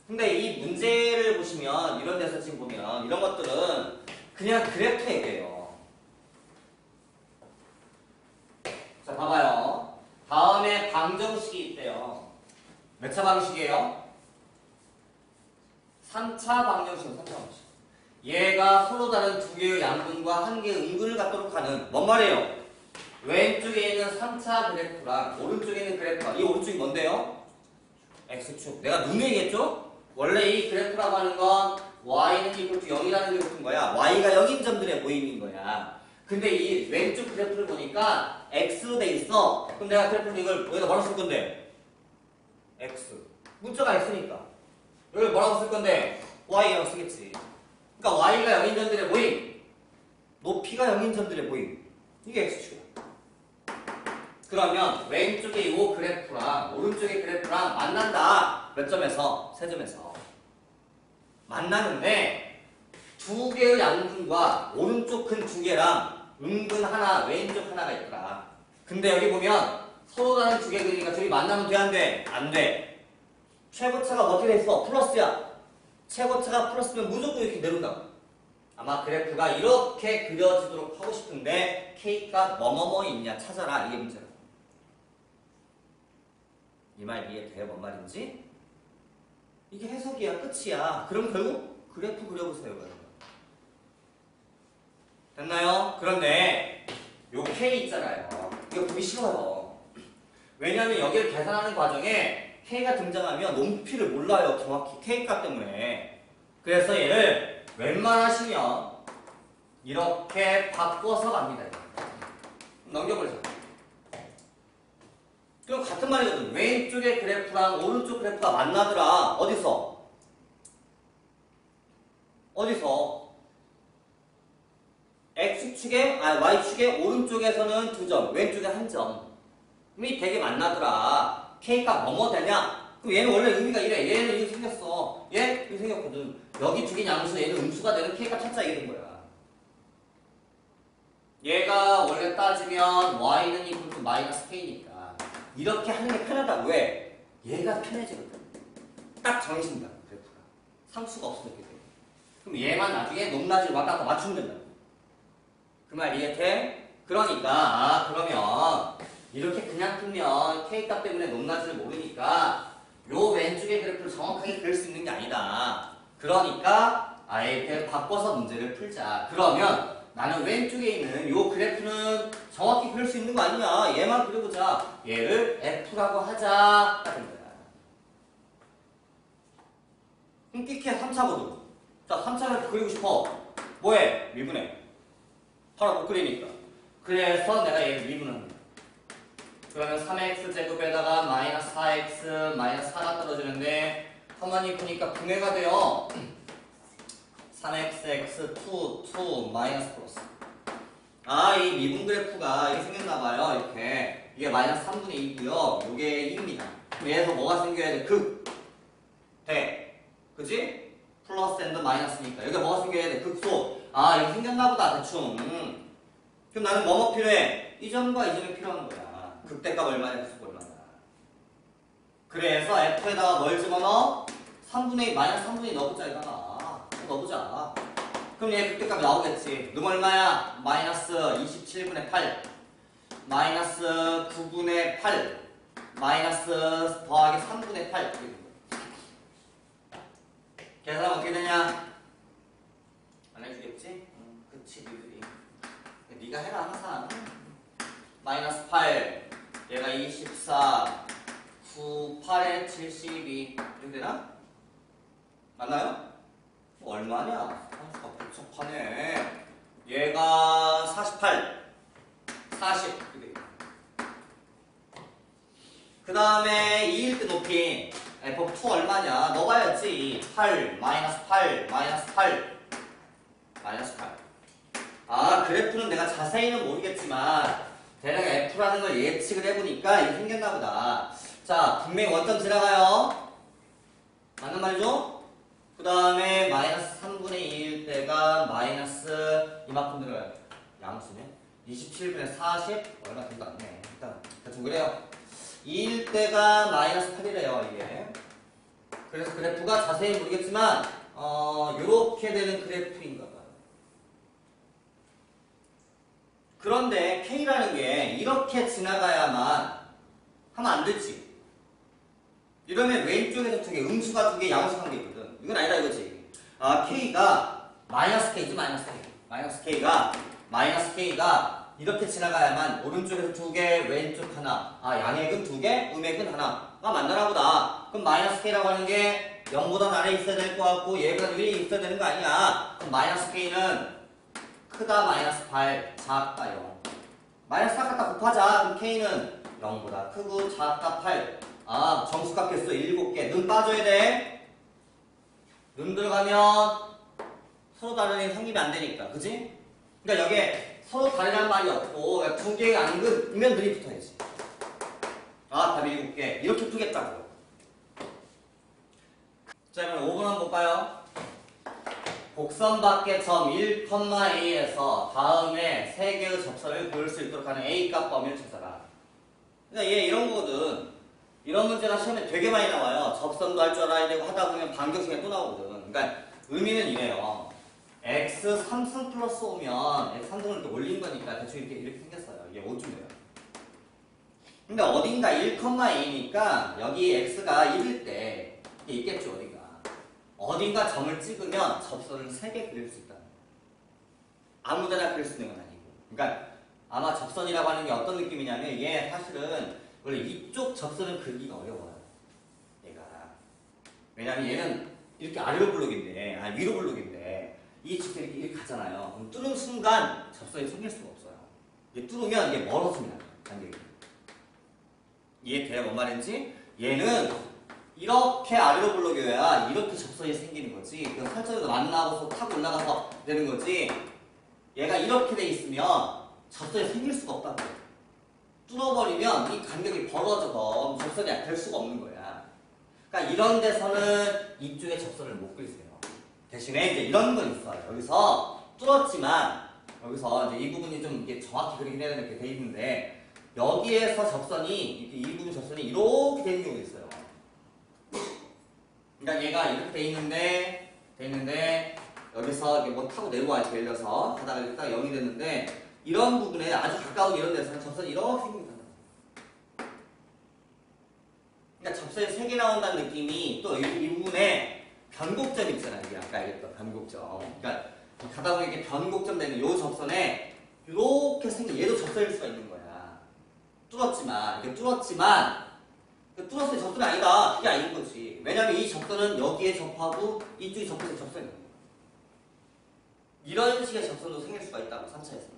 S1: 근데 이 문제를 보시면 이런 데서 지금 보면 이런 것들은 그냥 그래프 얘기예요. 자, 봐봐요. 다음에 방정식이 있대요. 몇 차 방식이에요? 3차 방정식은 3차 방정식. 얘가 서로 다른 두 개의 양분과 한 개의 음근을 갖도록 하는 뭔 말이에요? 왼쪽에 있는 3차 그래프랑 오른쪽에 있는 그래프가 이 오른쪽이 뭔데요? X축. 내가 누누이 얘기했죠? 원래 이 그래프라고 하는 건 y는 equal to 0이라는 게 붙은 거야. y가 0인 점들의 모임인 거야. 근데 이 왼쪽 그래프를 보니까 x로 돼 있어. 그럼 내가 그래프를 이걸 여기다 뭐라고 쓸 건데? x. 문자가 x니까. 여기 뭐라고 쓸 건데? y라고 쓰겠지. 그러니까 y가 0인 점들의 모임. 높이가 0인 점들의 모임. 이게 x축이야. 그러면 왼쪽에 이 그래프랑 오른쪽의 그래프랑 만난다. 몇 점에서? 세 점에서. 만나는데 두 개의 양분과 오른쪽 근 두 개랑 음근 하나, 왼쪽 하나가 있더라. 근데 여기 보면 서로 다른 두 개 근이니까 저기 만나면 돼, 안 돼? 안 돼. 최고차가 어떻게 돼 있어? 플러스야. 최고차가 플러스면 무조건 이렇게 내려온다고. 아마 그래프가 이렇게 그려지도록 하고 싶은데 K값 뭐뭐뭐 있냐 찾아라. 이게 문제야. 이 말 이해돼요? 뭔 말인지? 이게 해석이야. 끝이야. 그럼 결국 그래프 그려보세요. 여러분. 됐나요? 그런데 요 K 있잖아요. 이거 보기 싫어요. 왜냐하면 여기를 계산하는 과정에 K가 등장하면 높이를 몰라요. 정확히 K값 때문에. 그래서 얘를 웬만하시면 이렇게 바꿔서 갑니다. 넘겨버리자. 그럼 같은 말이거든. 왼쪽의 그래프랑 오른쪽 그래프가 만나더라. 어디서? X축에, Y축의 오른쪽에서는 2점, 왼쪽에 1점. 이 되게 만나더라. K가 뭐뭐 되냐? 그럼 얘는 원래 의미가 이래. 얘는 이렇게 생겼어. 얘? 이렇게 생겼거든. 여기 두 개 양수, 얘는 음수가 되는 K가 찾자 이게 된 거야. 얘가 원래 따지면 Y는 equal to 마이너스 K니까. 이렇게 하는 게 편하다. 왜? 얘가 편해지거든. 딱 정해진다. 그래프가. 상수가 없으면 이렇게 돼. 그럼 얘만 나중에 높낮이를 왔다 갔다 맞추면 된다. 그 말 이해돼? 그러니까 그러면 이렇게 그냥 풀면 K값 때문에 높낮이를 모르니까 요 왼쪽의 그래프를 정확하게 그릴 수 있는 게 아니다. 그러니까 아예 바꿔서 문제를 풀자. 그러면 나는 왼쪽에 있는 요 그래프는 정확히 그릴 수 있는 거 아니냐. 얘만 그려보자. 얘를 F라고 하자. 라는 거야. 끽해 3차거든. 자, 3차를 그리고 싶어. 뭐해? 미분해. 바로 못 그리니까. 그래서 내가 얘를 미분합니다. 그러면 3x제곱에다가 마이너스 4x 마이너스 4가 떨어지는데 가만히 보니까 분해가 돼요. 3xx 2 마이너스 플러스. 아, 이 미분 그래프가 이게 생겼나봐요. 이렇게. 이게 마이너스 3분의 2고요. 이게 2입니다. 그럼 얘에서 뭐가 생겨야 돼? 극. 대. 그지? 플러스 앤드 마이너스니까. 여기가 뭐가 생겨야 돼? 극소. 아, 이거 생겼나보다. 대충. 그럼 나는 뭐뭐 필요해? 이 점과 이 점이 필요한 거야. 극대값 얼마냐, 극소가 얼마냐. 그래서 F에다가 뭘 집어넣어? 3분의 2, 마이너스 3분의 2 넣어보자, 이거나. 넣어보자. 그럼 얘 극대값이 나오겠지. 놈 얼마야? 마이너스 27분의 8. 마이너스 9분의 8. 마이너스 더하기 3분의 8. 계산하면 어떻게 되냐? 안 해주겠지? 그치, 니들이. 니가 해라, 항상. 마이너스 8. 얘가 24. 9, 8에 72. 이렇게 되나? 맞나요? 얼마냐? 한수가 복잡하네. 얘가 48. 40. 그 다음에 2일 때 높이 F2 얼마냐? 넣어봐야지. 8, 마이너스 8, 마이너스 8, 마이너스 8. 아, 그래프는 내가 자세히는 모르겠지만 대략 F라는 걸 예측을 해보니까 이게 생겼나 보다. 자, 분명히 원점 지나가요. 맞는 말이죠? 그 다음에 마이너스 3분의 2일 때가 마이너스 이만큼 들어가요. 양수네. 27분의 40 얼마 된거 같네. 일단 대충 그래요. 2일 때가 마이너스 8이래요 이게. 그래서 그래프가 자세히 모르겠지만 요렇게 되는 그래프인가 봐요. 그런데 K라는 게 이렇게 지나가야만 하면 안 되지. 이러면 왼쪽에서 두 개, 음수가 두 개, 양수가 한 개 있거든. 이건 아니다 이거지. 아, K가 마이너스 K지, 마이너스 K. 마이너스 K가 이렇게 지나가야만 오른쪽에서 두 개, 왼쪽 하나. 아, 양액은 두 개, 음액은 하나가 만나나 보다. 그럼 마이너스 K라고 하는 게 0보다 아래 있어야 될 것 같고 얘가 위에 있어야 되는 거 아니야. 그럼 마이너스 K는 크다 마이너스 8, 작다 0. 마이너스 4 갖다 곱하자. 그럼 K는 0보다 크고 작다 8. 아, 정수값 개수 7개. 는 빠져야 돼. 는 들어가면 서로 다른 애 성립이 안 되니까. 그지? 그러니까 여기에 서로 다르다는 말이 없고 그러니까 두 개의 안근이면 늘이 붙어야지. 아, 답이 7개. 이렇게 푸겠다고. 자, 그럼 5번 한번 볼까요? 곡선 밖의 점 1,a에서 다음에 3개의 접선을 그을 수 있도록 하는 a값 범위를 찾아라. 그러니까 얘 이런 거거든. 이런 문제가 시험에 되게 많이 나와요. 접선도 할 줄 알아야 되고 하다 보면 반경식에 또 나오거든. 그러니까 의미는 이래요. x 3승 플러스 오면 x 3승을 또 올린 거니까 대충 이렇게 생겼어요. 이게 5쯤이에요. 근데 어딘가 1,a니까 여기 x가 1일 때 이게 있겠죠. 어딘가 점을 찍으면 접선을 3개 그릴 수 있다. 아무데나 그릴 수 있는 건 아니고. 그러니까 아마 접선이라고 하는 게 어떤 느낌이냐면 이게 사실은 원래 이쪽 접선을 그리기가 어려워요. 얘가. 왜냐면 얘는 이렇게 아래로 블록인데, 아니 위로 블록인데 이 직선이 이렇게 가잖아요. 그럼 뚫은 순간 접선이 생길 수가 없어요. 이게 뚫으면 이게 멀어집니다. 간격이. 이해돼요? 뭔 말인지? 얘는 이렇게 아래로 블록이어야 이렇게 접선이 생기는 거지. 그냥 살짝이라도 만나고서 타고 올라가서 되는 거지. 얘가 이렇게 돼 있으면 접선이 생길 수가 없다고. 뚫어버리면 이 간격이 벌어져서 접선이 될 수가 없는 거야. 그러니까 이런 데서는 이쪽에 접선을 못 그리세요. 대신에 이제 이런 건 있어요. 여기서 뚫었지만 여기서 이제 이 부분이 좀 이게 정확히 그리긴 해야 되는 게 돼 있는데 여기에서 접선이 이렇게 이 부분 접선이 이렇게 되는 경우가 있어요. 그러니까 얘가 이렇게 돼 있는데 여기서 이게 뭐 타고 내려와요. 예를 들어서 가다가 이렇게 딱 0이 됐는데 이런 부분에 아주 가까운 이런 데서는 접선이 이렇게 생깁니다. 그러니까 접선이 3개 나온다는 느낌이 또 이 부분에 변곡점 있잖아. 이게 아까 얘기했던 변곡점. 그러니까 가다 보면 이게 변곡점 되는 요 접선에 이렇게 생긴 얘도 접선일 수가 있는 거야. 뚫었지만 이게 뚫었지만 뚫었을 때 접선이 아니다. 그게 아닌 거지. 왜냐면 이 접선은 여기에 접하고 이쪽이 접해서 접선이 있는 거야. 이런 식의 접선도 생길 수가 있다고 3차에서는.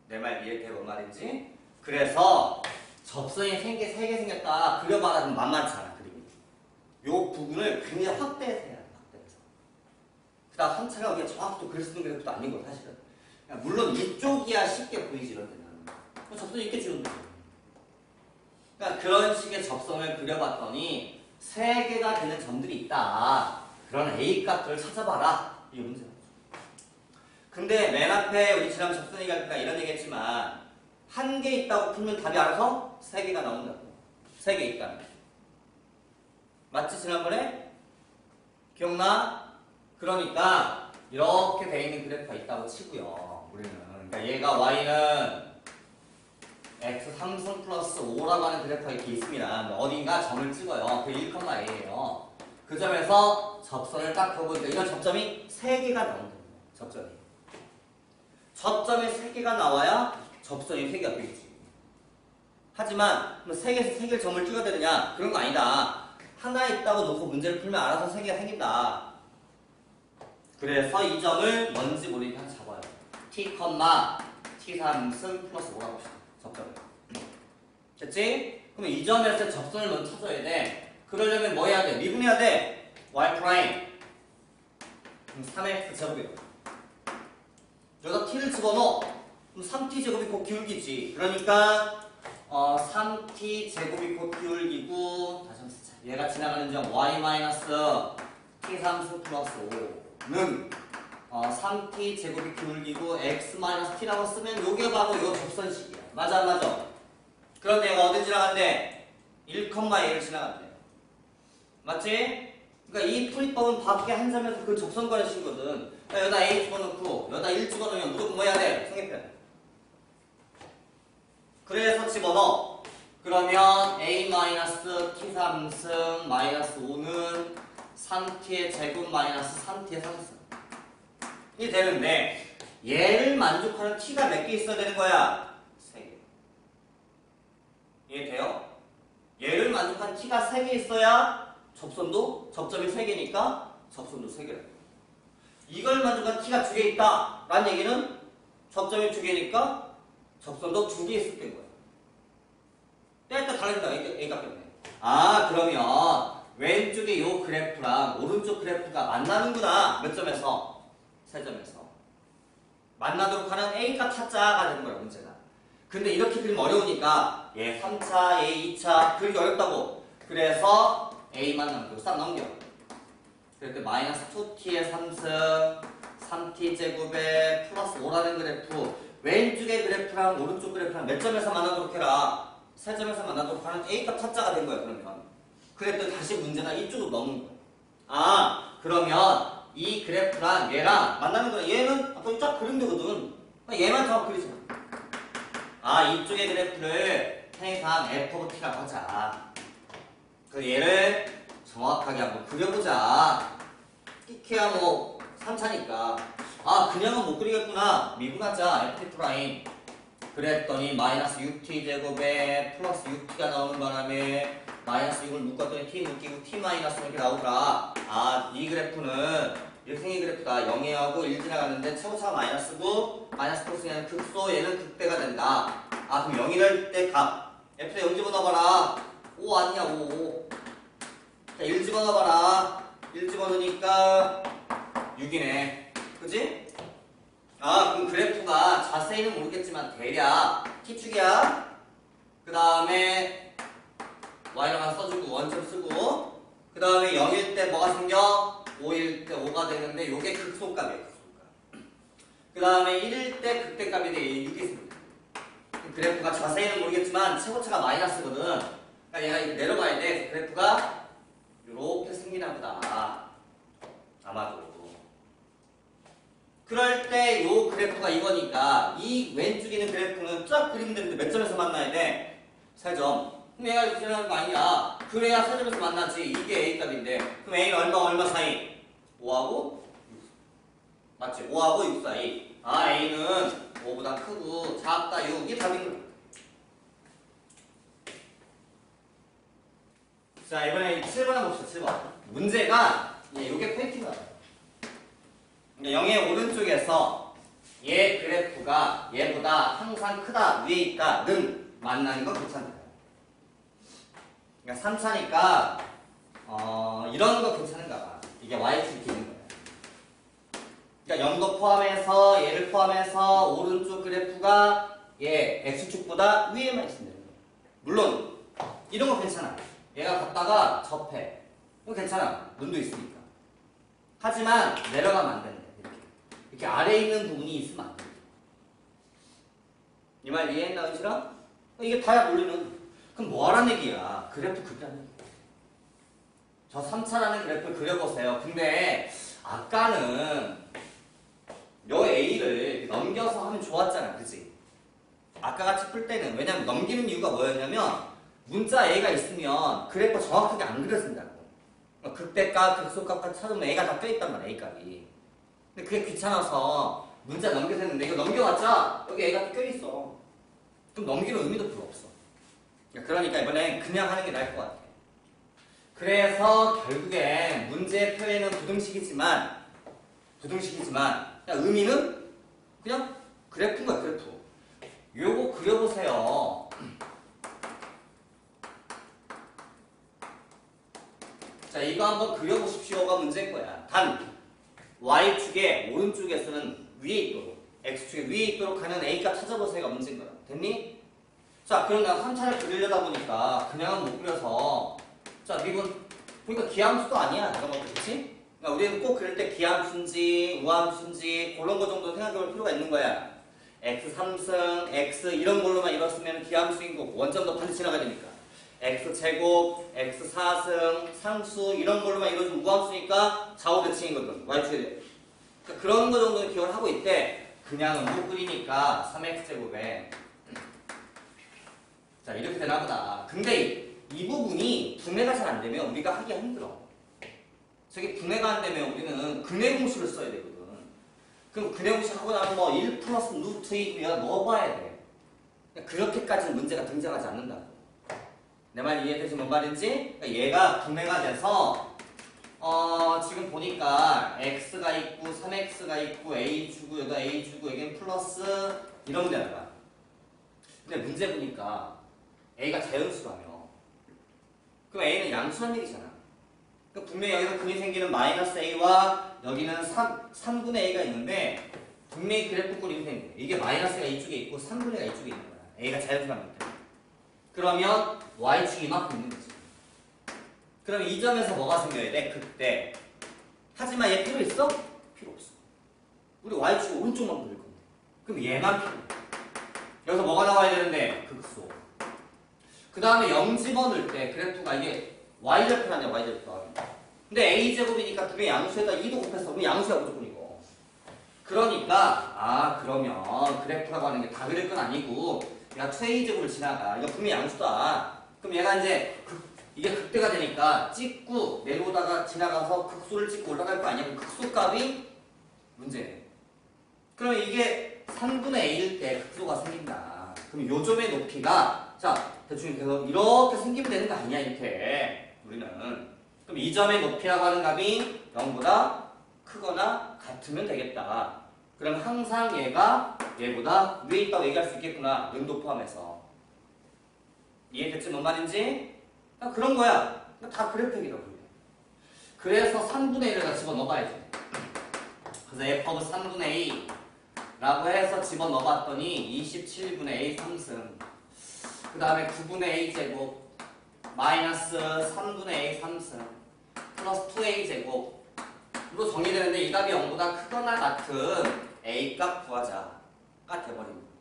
S1: 내 말 이해돼? 뭔 말인지? 그래서 접선이 세 개 생겼다. 그려봐라면 만만찮아. 그림이. 요 부분을 굉장히 확대해서 해야 돼. 확대해서. 그 다음 3차가 그냥 정확히 그릴 수 있는 그래프도 아닌 거야 사실은. 물론 이쪽이야 쉽게 보이지 이런 데는. 접선이 있겠지 이런 데. 그러니까 그런 식의 접선을 그려봤더니 3개가 되는 점들이 있다. 그런 A값들을 찾아봐라. 이게 문제야. 근데 맨 앞에 우리 지난 접선 얘기할 때 이런 얘기 했지만 1개 있다고 풀면 답이 알아서 3개가 나온다고. 3개 있다면. 맞지 지난번에? 기억나? 그러니까 이렇게 돼 있는 그래프가 있다고 치고요. 우리는. 그러니까 얘가 Y는 x 3승 플러스 5라고 하는 그래프가 이렇게 있습니다. 어딘가 점을 찍어요. 그 1,A예요. 그 점에서 접선을 딱 그어보니까 이런 접점이 3개가 나온다. 접점이. 접점이 3개가 나와야 접선이 3개가 되겠지. 하지만 3개에서 3개를 점을 찍어야 되느냐? 그런 거 아니다. 하나 있다고 놓고 문제를 풀면 알아서 3개가 생긴다. 그래서 이 점을 뭔지 모르니까 잡아요. t, t3승 플러스 5라고 합시다. 접점. 됐지? 그럼 이 점에서 접선을 먼저 찾아야 돼. 그러려면 뭐 해야 돼? 미분해야 돼. y 프라임. 그럼 3x 제곱이요. 여기다 t를 집어넣어. 그럼 3t 제곱이 곧 기울기지. 그러니까 3t 제곱이 곧 기울기고 다시 한번 쓰자. 얘가 지나가는 점 y 마이너스 t3승 플러스 5는 3t 제곱이 기울기고 x 마이너스 t라고 쓰면 요게 바로 요 접선식이야. 맞아 안 맞아? 그런데 얘가 어디 지나간대? 1,A를 지나간대. 맞지? 그러니까 이 풀이법은 밖에 한 점에서 그 접선과의 식이거든. 그러니까 여기다 A 집어넣고 여기다 1 집어넣으면 무조건 뭐 해야 돼? 성립해야 돼. 그래서 집어넣어. 그러면 A-T3승 마이너스 5는 3t의 제곱 마이너스 3t의 3승 이 되는데 얘를 만족하는 t가 몇 개 있어야 되는 거야? 3개. 이해돼요? 얘를 만족하는 t가 3개 있어야 접점이 3개니까 접선도 3개라. 이걸 만족한 t가 2개 있다 라는 얘기는 접점이 2개니까 접선도 2개 있을 땐 거야. 때가 다른다. A가 때문에. 아 그러면 왼쪽에 요 그래프랑 오른쪽 그래프가 만나는구나. 몇 점에서? 3점에서. 만나도록 하는 A값 찾자가 되는 거야 문제가. 근데 이렇게 그리면 어려우니까 얘 3차, 얘 2차 그리기 어렵다고. 그래서 A만 남기고 싹 넘겨. 그럴 때 마이너스 2t의 3승 3t 제곱에 플러스 5라는 그래프 왼쪽의 그래프랑 오른쪽 그래프랑 몇 점에서 만나도록 해라. 3점에서 만나도록 하는 A값 찾자가 된 거야 그러면. 그랬더니 다시 문제는 이쪽으로 넘는 거야. 아 그러면 이 그래프랑 얘랑 만나는 거야. 얘는 아까 쫙 그리면 되거든. 얘만 더 그리자. 아 이쪽의 그래프를 항상 f of t라고 하자. 그 얘를 정확하게 한번 그려보자. 끼케야 뭐 3차니까. 아 그냥은 못 그리겠구나. 미분하자. f 프라임. 그랬더니 마이너스 6t 제곱에 플러스 6t가 나오는 바람에 마이너스 6을 묶었더니 t 묶이고 t 마이너스 이렇게 나오더라. 아 이 그래프는 이렇게 생긴 그래프다. 0하고 1 지나가는데 최고차가 마이너스고 마이너스 플러스는 극소 얘는 극대가 된다. 아 그럼 0이럴 때 값 f에 0 집어넣어봐라. 5 아니냐 5. 자 1 집어넣어봐라. 1 집어넣으니까 6이네. 그치? 아 그럼 그래프가 자세히는 모르겠지만 대략 t축이야. 그 다음에 y랑 하나 써주고 원점 쓰고 그 다음에 0일 때 뭐가 생겨? 5일 때 5가 되는데 요게 극소값이에요. 그 다음에 1일 때 극대값이 돼 6이 생겨. 그래프가 자세히는 모르겠지만 최고차가 마이너스거든. 그러니까 얘가 이렇게 내려가야 돼. 그래프가 요렇게 생기나 보다. 아마도. 그럴 때 요 그래프가 이거니까 이 왼쪽에 있는 그래프는 쫙 그리면 되는데 몇 점에서 만나야 돼? 3점. 그럼 얘가 이렇게 지나가는 거 아니야. 그래야 사점에서 만나지. 이게 A 값인데 그럼 A는 얼마 사이? 5하고 6 맞지? 5하고 6 사이. 아 A는 5보다 크고 작다 6이 답인 거야. 자 이번에 7번 봅시다. 7번 문제가 이게 팩트가 0의 오른쪽에서 얘 그래프가 얘보다 항상 크다 위에 있다 는 만나는 건 괜찮다. 그러니까 3차니까 이런 거 괜찮은가 봐. 이게 y축 이렇게 있는 거야. 그러니까 0도 포함해서 얘를 포함해서 오른쪽 그래프가 얘 x축보다 위에만 있으면 되는 거야. 물론 이런 거 괜찮아. 얘가 갔다가 접해. 이거 괜찮아. 눈도 있으니까. 하지만 내려가면 안 된대. 이렇게 아래에 있는 부분이 있으면 안 돼. 이 말 이해했나 은실아? 이게 다야 논리는. 그럼 뭐하란 얘기야? 그래프 그리라는 얘기야. 저 3차라는 그래프를 그려보세요. 근데 아까는 요 A를 넘겨서 하면 좋았잖아. 그치? 아까 같이 풀 때는 왜냐면 넘기는 이유가 뭐였냐면 문자 A가 있으면 그래프 정확하게 안 그려진다고. 극대값, 극소값까지 찾으면 A가 다 껴있단 말이야. A값이. 근데 그게 귀찮아서 문자 넘겨서 했는데 이거 넘겨봤자 여기 A가 껴있어. 그럼 넘기는 의미도 별로 없어. 그러니까 이번엔 그냥 하는 게 나을 것 같아. 그래서 결국엔 문제의 표현은 부등식이지만 의미는 그냥 그래프인 거야. 그래프. 요거 그려보세요. 자 이거 한번 그려보십시오가 문제인 거야. 단 Y축의 오른쪽에서는 위에 있도록 X축의 위에 있도록 하는 A값 찾아보세요가 문제인 거야. 됐니? 자 그럼 내가 3차를 그리려다 보니까 그냥은 못 그려서 자 미분 그러니까 기함수도 아니야 이런 것도 그렇지? 그러니까 우리는 꼭 그릴 때 기함수인지 우함수인지 그런 거 정도 생각해 볼 필요가 있는 거야. X 3승, X 이런 걸로만 이뤘으면 기함수인 거고 원점도 반드시 지나가야 되니까 X제곱, X 4승, 상수 이런 걸로만 이루어진 우함수니까 좌우대칭이거든. Y축에 그러니까 그런 거 정도는 기억을 하고 있대. 그냥은 못 그리니까 3X제곱에 자 이렇게 되나 보다. 근데 이 부분이 분해가 잘 안 되면 우리가 하기가 힘들어. 저게 분해가 안 되면 우리는 근해 공식을 써야 되거든. 그럼 근해 공식 하고 나면 뭐 1 플러스 루트 2 우리가 넣어봐야 돼. 그렇게까지는 문제가 등장하지 않는다고. 내 말 이해되지 뭔 말인지? 그러니까 얘가 분해가 돼서 지금 보니까 x가 있고 3x가 있고 a 주고 여기다 a 주고 여기는 플러스 이러면 되는 거야. 근데 문제 보니까 a가 자연수라며. 그럼 a는 양수란 얘기잖아. 그러니까 분명히 여기서 근이 생기는 마이너스 a와 여기는 3분의 a가 있는데 분명히 그래프 꼴이 생겨. 이게 마이너스가 이쪽에 있고 3분의 a가 이쪽에 있는 거야. a가 자연수라는 거야. 그러면 y축이 이만큼 있는 거지. 그럼 이 점에서 뭐가 생겨야 돼? 극대. 하지만 얘 필요 있어? 필요 없어. 우리 y축 오른쪽만 그릴 건데. 그럼 얘만 필요해. 여기서 뭐가 나와야 되는데? 극소. 그 다음에 0 집어넣을 때 그래프가 이게 y절편 아니야 y절편. 근데 a제곱이니까 두 개 양수에다 2도 곱했어. 그럼 양수야 무조건 이거. 그러니까 그러면 그래프라고 하는 게 다 그릴 건 아니고 야 2a제곱을 지나가. 이거 분명히 양수다. 그럼 얘가 이제 이게 극대가 되니까 찍고 내려오다가 지나가서 극소를 찍고 올라갈 거 아니야? 그럼 극소값이 문제네. 그럼 이게 3분의 a일 때 극소가 생긴다. 그럼 요 점의 높이가 자 대충 이렇게 생기면 되는 거 아니야 이렇게 우리는. 그럼 이 점의 높이라고 하는 값이 0보다 크거나 같으면 되겠다. 그럼 항상 얘보다 위에 있다고 얘기할 수 있겠구나. 능도 포함해서. 이해됐지 뭔 말인지? 그런 거야. 다 그래프이라고 그래. 그래서 3분의 1을 다 집어넣어봐야지. 그래서 F허브 3분의 A 라고 해서 집어넣어봤더니 27분의 A 3승 그 다음에 9분의 A 제곱 마이너스 3분의 A 3승 플러스 2A 제곱 로 정의되는데 이 값이 0보다 크거나 같은 A 값 구하자가 돼버립니다.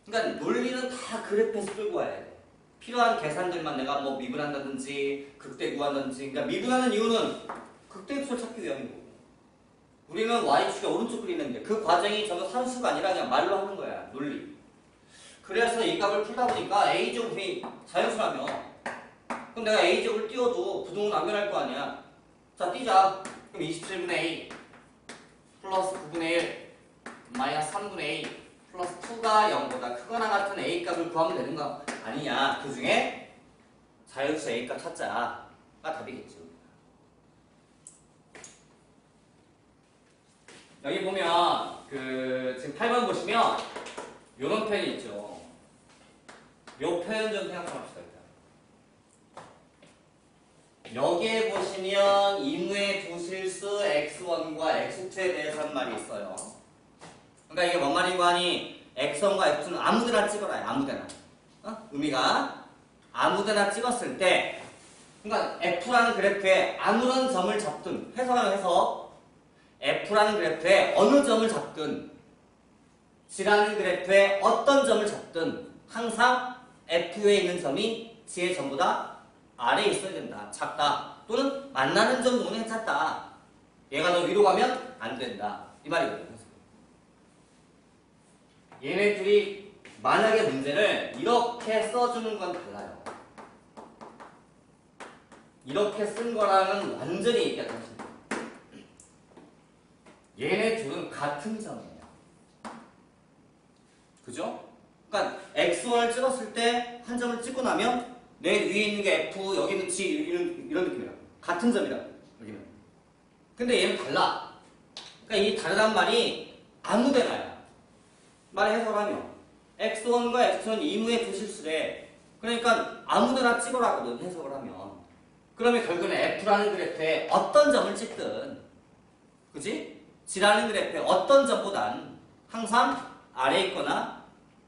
S1: 그러니까 논리는 다 그래프에서 끌고 와야 돼. 필요한 계산들만 내가 뭐 미분한다든지 극대 구한다든지. 그러니까 미분하는 이유는 극대 값을 찾기 위함인 거고 우리는 y축의 오른쪽 그리는데 그 과정이 전부 산수가 아니라 그냥 말로 하는 거야. 논리. 그래서 이 값을 풀다 보니까 a제곱이 자연수라며 그럼 내가 A적을 띄워도 부동은 안 변할 거 아니야. 자, 띄자. 그럼 27분의 A 플러스 9분의 1 마이너스 3분의 A 플러스 2가 0보다 크거나 같은 A 값을 구하면 되는 거 아니냐. 그 중에 자연수 A 값 찾자가 답이겠지. 여기 보면 지금 8번 보시면 요런 표현이 있죠. 요 표현 좀 생각해봅시다. 여기에 보시면 이무의 두 실수 x1과 x2에 대해서 한 말이 있어요. 그러니까 이게 뭔 말인고 하니 x1과 x2는 아무데나 찍어라요. 아무데나. 의미가 아무데나 찍었을 때 그러니까 f라는 그래프에 아무런 점을 잡든 해석하면 해석 f라는 그래프에 어느 점을 잡든 g라는 그래프에 어떤 점을 잡든 항상 f에 있는 점이 g의 점보다 아래에 있어야 된다. 작다. 또는 만나는 점 동네 작다. 얘가 더 위로 가면 안 된다. 이 말이거든요. 얘네 둘이 만약에 문제를 이렇게 써주는 건 달라요. 이렇게 쓴 거랑은 완전히 얘기가 다릅니다. 얘네 둘은 같은 점이에요. 그죠? 그러니까 x1을 찍었을 때 한 점을 찍고 나면 내 위에 있는 게 F, 여기는 G 이런 느낌이야. 같은 점이라 여기는. 근데 얘는 달라. 그러니까 이 다르단 말이 아무데나야. 말을 해석하면 x1과 x2는 이무의 두 실수래. 그러니까 아무데나 찍으라거든 해석을 하면. 그러면 결국은 F라는 그래프에 어떤 점을 찍든 그지? G라는 그래프에 어떤 점보단 항상 아래에 있거나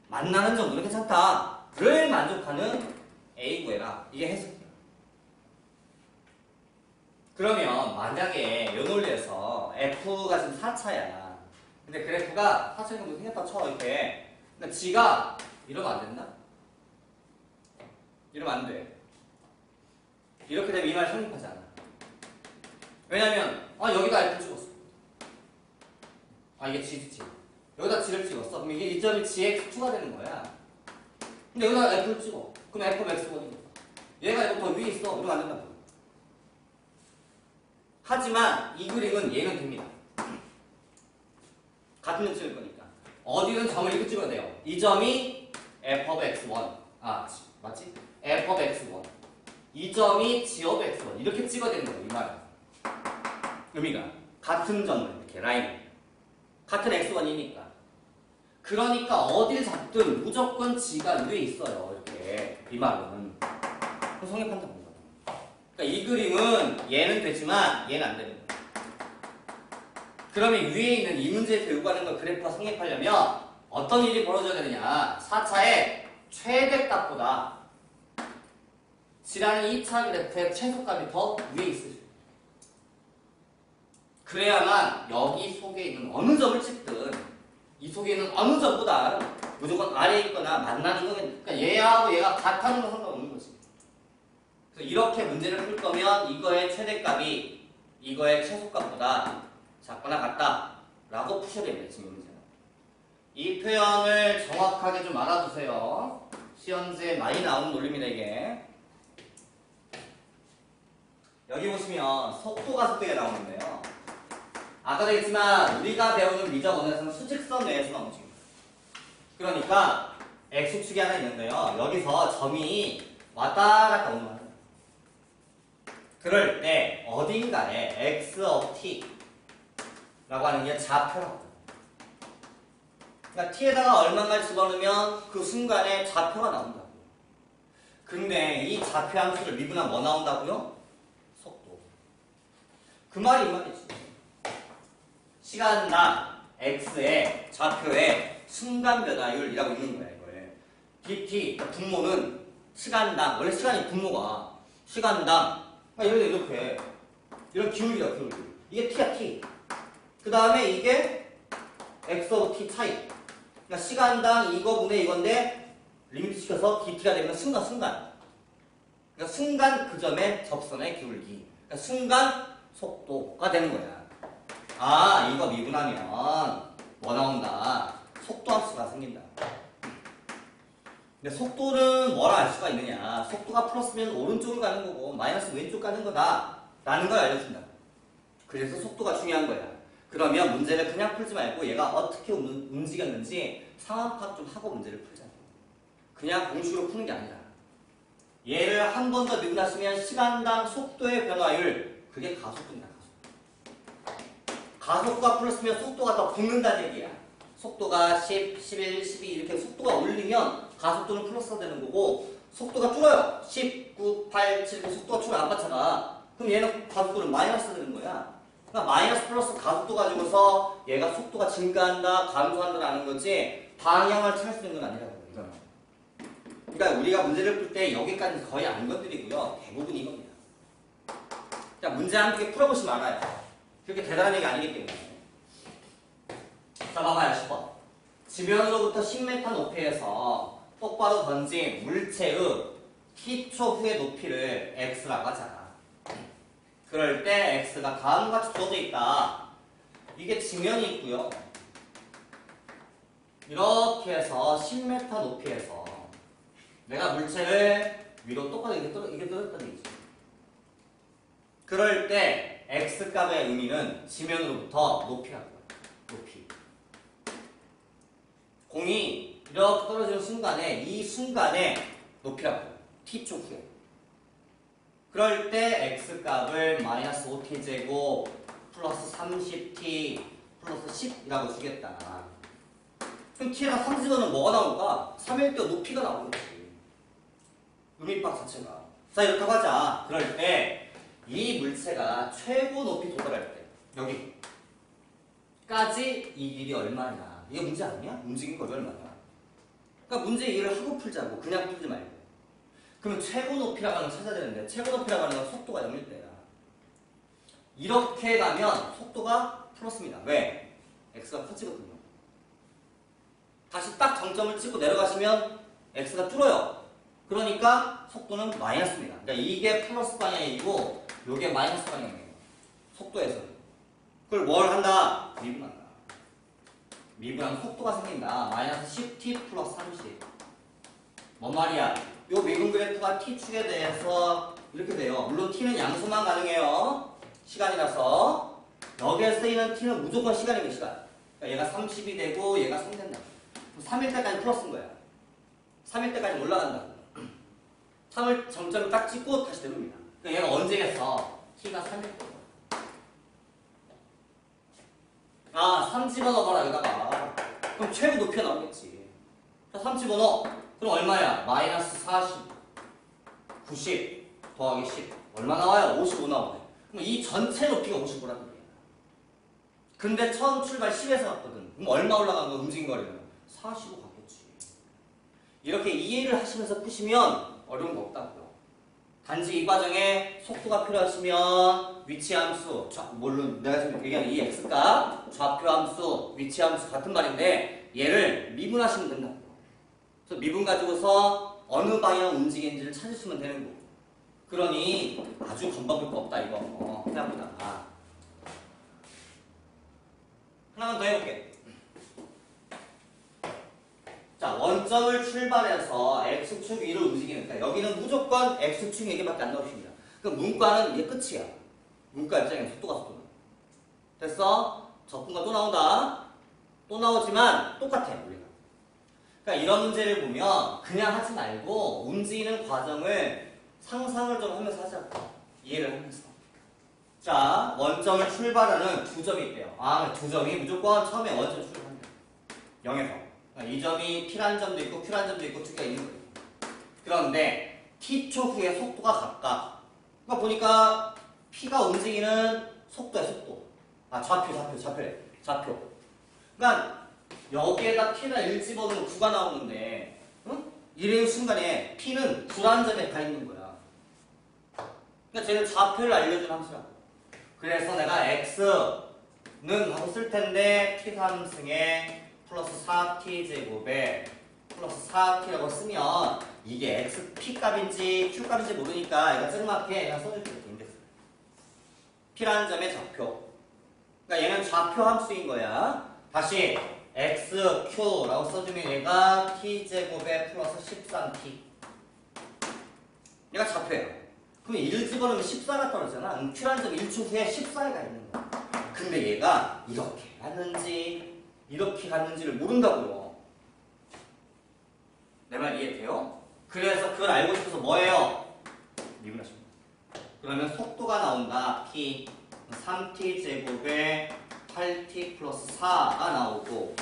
S1: 만나는 점도 괜찮다를 만족하는 A 구해라. 이게 해석이야. 그러면 만약에 이 논리에서 F가 지금 4차야. 근데 그래프가 4차 정도 생겼다 쳐 이렇게. 근데 G가 이러면 안 된다? 이러면 안 돼. 이렇게 되면 이 말 성립하지 않아. 왜냐면 여기다 F 찍었어. 이게 G지. 여기다 G를 찍었어. 그럼 이게 이 점이 GX2가 되는 거야. 근데 여기다 F를 찍어. 그럼 F X1이니까. 얘가 이거 더 위에 있어. 이러면 안 된다고. 하지만 이 그림은 얘는 됩니다. 같은 점 찍을 거니까. 어디는 점을 이렇게 찍어야 돼요. 이 점이 F of X1. 맞지? F of X1. 이 점이 G of X1. 이렇게 찍어야 되는 거예요. 이 말은. 의미가. 같은 점을 이렇게 라인. 같은 X1이니까. 그러니까 어딜 잡든 무조건 G가 위에 있어요. 이렇게. 이 말은. 성립한다 본 거야. 그러니까 이 그림은 얘는 되지만 얘는 안 되는 거야. 그러면 위에 있는 이 문제에서 요구하는 걸 그래프가 성립하려면 어떤 일이 벌어져야 되느냐. 4차의 최대값보다 G라는 2차 그래프의 최소값이 더 위에 있어요. 그래야만 여기 속에 있는 어느 점을 찍든 이 속에 있는 어느 점보다 무조건 아래에 있거나 만나는 거겠네. 그러니까 얘하고 얘가 같다는 건 상관없는 거지. 그래서 이렇게 문제를 풀 거면 이거의 최대값이 이거의 최소값보다 작거나 같다라고 푸셔야 됩니다. 지금 문제는. 이 표현을 정확하게 좀 알아두세요. 시험지에 많이 나오는 논리입니다. 이게. 여기 보시면 속도가 속도가 나오는데요. 아까도 했지만 우리가 배우는 미적 언어에서는 수직선 내에서만 움직입니다. 그러니까 X축이 하나 있는데요. 여기서 점이 왔다 갔다 오는 거예요. 그럴 때 어딘가에 X of T 라고 하는 게 좌표라고. 그러니까 T에다가 얼마나 집어넣으면 그 순간에 좌표가 나온다고요. 근데 이 좌표 함수를 미분하면 뭐 나온다고요? 속도. 그 말이 이 말이지. 시간당 x의 좌표의 순간 변화율이라고 있는 거야. 이거에 dt 분모는 시간당, 원래 시간이 분모가 시간당 이렇게 이런 기울기다. 기울기. 이게 t야. t. 그 다음에 이게 x of t 차이. 그러니까 시간당 이거분의 이건데 리미트 시켜서 dt가 되면 순간. 그러니까 순간 그 점의 접선의 기울기. 그러니까 순간 속도가 되는 거야. 이거 미분하면 뭐 나온다? 속도 함수가 생긴다. 근데 속도는 뭐라 알 수가 있느냐. 속도가 플러스면 오른쪽으로 가는 거고 마이너스 왼쪽 가는 거다 라는 걸 알려준다. 그래서 속도가 중요한 거야. 그러면 문제를 그냥 풀지 말고 얘가 어떻게 움직였는지 상황 파악 좀 하고 문제를 풀자고. 그냥 공식으로 푸는 게 아니라 얘를 한 번 더 미분하시면 시간당 속도의 변화율, 그게 가속도입니다. 가속도가 플러스면 속도가 더 붙는다는 얘기야. 속도가 10, 11, 12 이렇게 속도가 올리면 가속도는 플러스가 되는 거고, 속도가 줄어요. 10, 9, 8, 7 이렇게 속도가 줄어요. 안 받잖아. 그럼 얘는 가속도는 마이너스 되는 거야. 그러니까 마이너스 플러스 가속도 가지고서 얘가 속도가 증가한다, 감소한다라는 거지 방향을 찾을 수 있는 건 아니라고. 이거는. 그러니까 우리가 문제를 풀 때 여기까지 거의 안 건드리고요. 대부분 이겁니다. 자, 문제 한 개 풀어보시면 알아요. 그렇게 대단한 얘기 아니기 때문에. 자, 봐봐요. 10번. 지면으로부터 10m 높이에서 똑바로 던진 물체의 t초 후의 높이를 x라고 하잖아. 그럴 때 x가 다음과 같이 주어져 있다. 이게 지면이 있고요. 이렇게 해서 10m 높이에서 내가 물체를 위로 똑바로 이게 떨어졌다는 얘기죠. 그럴 때 x값의 의미는 지면으로부터 높이라고 해요. 높이. 공이 이렇게 떨어지는 순간에 이 순간에 높이라고 해요. t초 후에. 그럴 때 x값을 마이너스 5t제곱 플러스 30t 플러스 10이라고 주겠다. 그럼 t랑 30은 뭐가 나올까? 3일 때 높이가 나오겠지. 의미박 자체가. 자, 이렇다고 하자. 그럴 때 이 물체가 최고 높이 도달할 때 여기까지 이 길이 얼마냐. 이게 문제 아니야? 움직인 거리 얼마냐. 그러니까 문제 이해를 하고 풀자고. 그냥 풀지 말고. 그러면 최고 높이라고 하는 걸 찾아야 되는데 최고 높이라고 하는 건 속도가 0일 때야. 이렇게 가면 속도가 플러스입니다. 왜? x가 커지거든요. 다시 딱 정점을 찍고 내려가시면 x가 줄어요. 그러니까 속도는 마이너스입니다. 그러니까 이게 플러스 방향이고 이게 마이너스 방향이에요. 속도에서는. 그걸 뭘 한다? 미분한다. 미분하면 속도가 생긴다. 마이너스 10t 플러스 30. 뭔 말이야? 요 미분 그래프가 t축에 대해서 이렇게 돼요. 물론 t는 양수만 가능해요. 시간이라서. 여기에 쓰이는 t는 무조건 시간이에요. 시간. 그러니까 얘가 30이 되고 얘가 3 된다. 3일 때까지 플러스인 거야. 3일 때까지 올라간다. 3을 정점을 딱 찍고 다시 내려옵니다. 그러니까 얘가 언제겠어? t가 3일 거야. 아, 3 집어넣어봐라 여기다가. 그럼 최고 높이가 나오겠지. 자, 3 집어넣어. 그럼 얼마야? 마이너스 40, 90 더하기 10. 얼마 나와요? 55 나오네. 그럼 이 전체 높이가 55라는 거야. 근데 처음 출발 10에서 왔거든. 그럼 얼마 올라간 거야? 움직인 거리는? 45 갔겠지. 이렇게 이해를 하시면서 푸시면 어려운 거 없다고요. 단지 이 과정에 속도가 필요하시면 위치함수, 물론 내가 지금 얘기하는 이 x값, 좌표함수, 위치함수 같은 말인데 얘를 미분하시면 된다고요. 그래서 미분 가지고서 어느 방향 움직이는지를 찾으시면 되는 거고. 그러니 아주 겁먹을 거 없다 이거. 생각보다. 하나만 더 해볼게. 자, 원점을 출발해서 x축 위로 움직이니까 여기는 무조건 x축 얘기밖에 안 나오십니다. 그럼 문과는 이게 끝이야. 문과 입장에서 속도가 속도는. 됐어? 적분과 또 나온다. 또 나오지만 똑같아 우리가. 그러니까 이런 문제를 보면 그냥 하지 말고 움직이는 과정을 상상을 좀 하면서 하자고. 이해를 하면서. 자, 원점을 출발하는 두 점이 있대요. 아, 두 점이 무조건 처음에 원점 출발한다. 0에서. 이 점이 P라는 점도 있고 Q라는 점도 있고 두 개가 있는 거예요. 그런데 T초 후에 속도가 각각. 그러니까 보니까 P가 움직이는 속도야, 속도. 아, 좌표. 그러니까 여기에다 P나 1 집어넣으면 9가 나오는데, 응? 이런 순간에 P는 9라는 점에 가 있는 거야. 그러니까 쟤는 좌표를 알려준 함수라고. 그래서 내가 X는 하고 쓸 텐데 T3승에 플러스 4t 제곱에 플러스 4t라고 쓰면 이게 x p 값인지 q 값인지 모르니까 얘가 쓸막해 그냥 써줄게. 인덱스. p라는 점의 좌표. 그러니까 얘는 좌표 함수인 거야. 다시 xq라고 써주면 얘가 t제곱에 플러스 13t. 얘가 좌표예요. 그럼 1 집어넣으면 14가 떨어지잖아. q라는 점 1초 후에 14가 있는 거야. 근데 얘가 이렇게 갔는지 이렇게 갔는지를 모른다고요. 내 말 이해돼요? 그래서 그걸 알고 싶어서 뭐예요? 미분하십니다. 그러면 속도가 나온다. t 3t 제곱에 8t 플러스 4가 나오고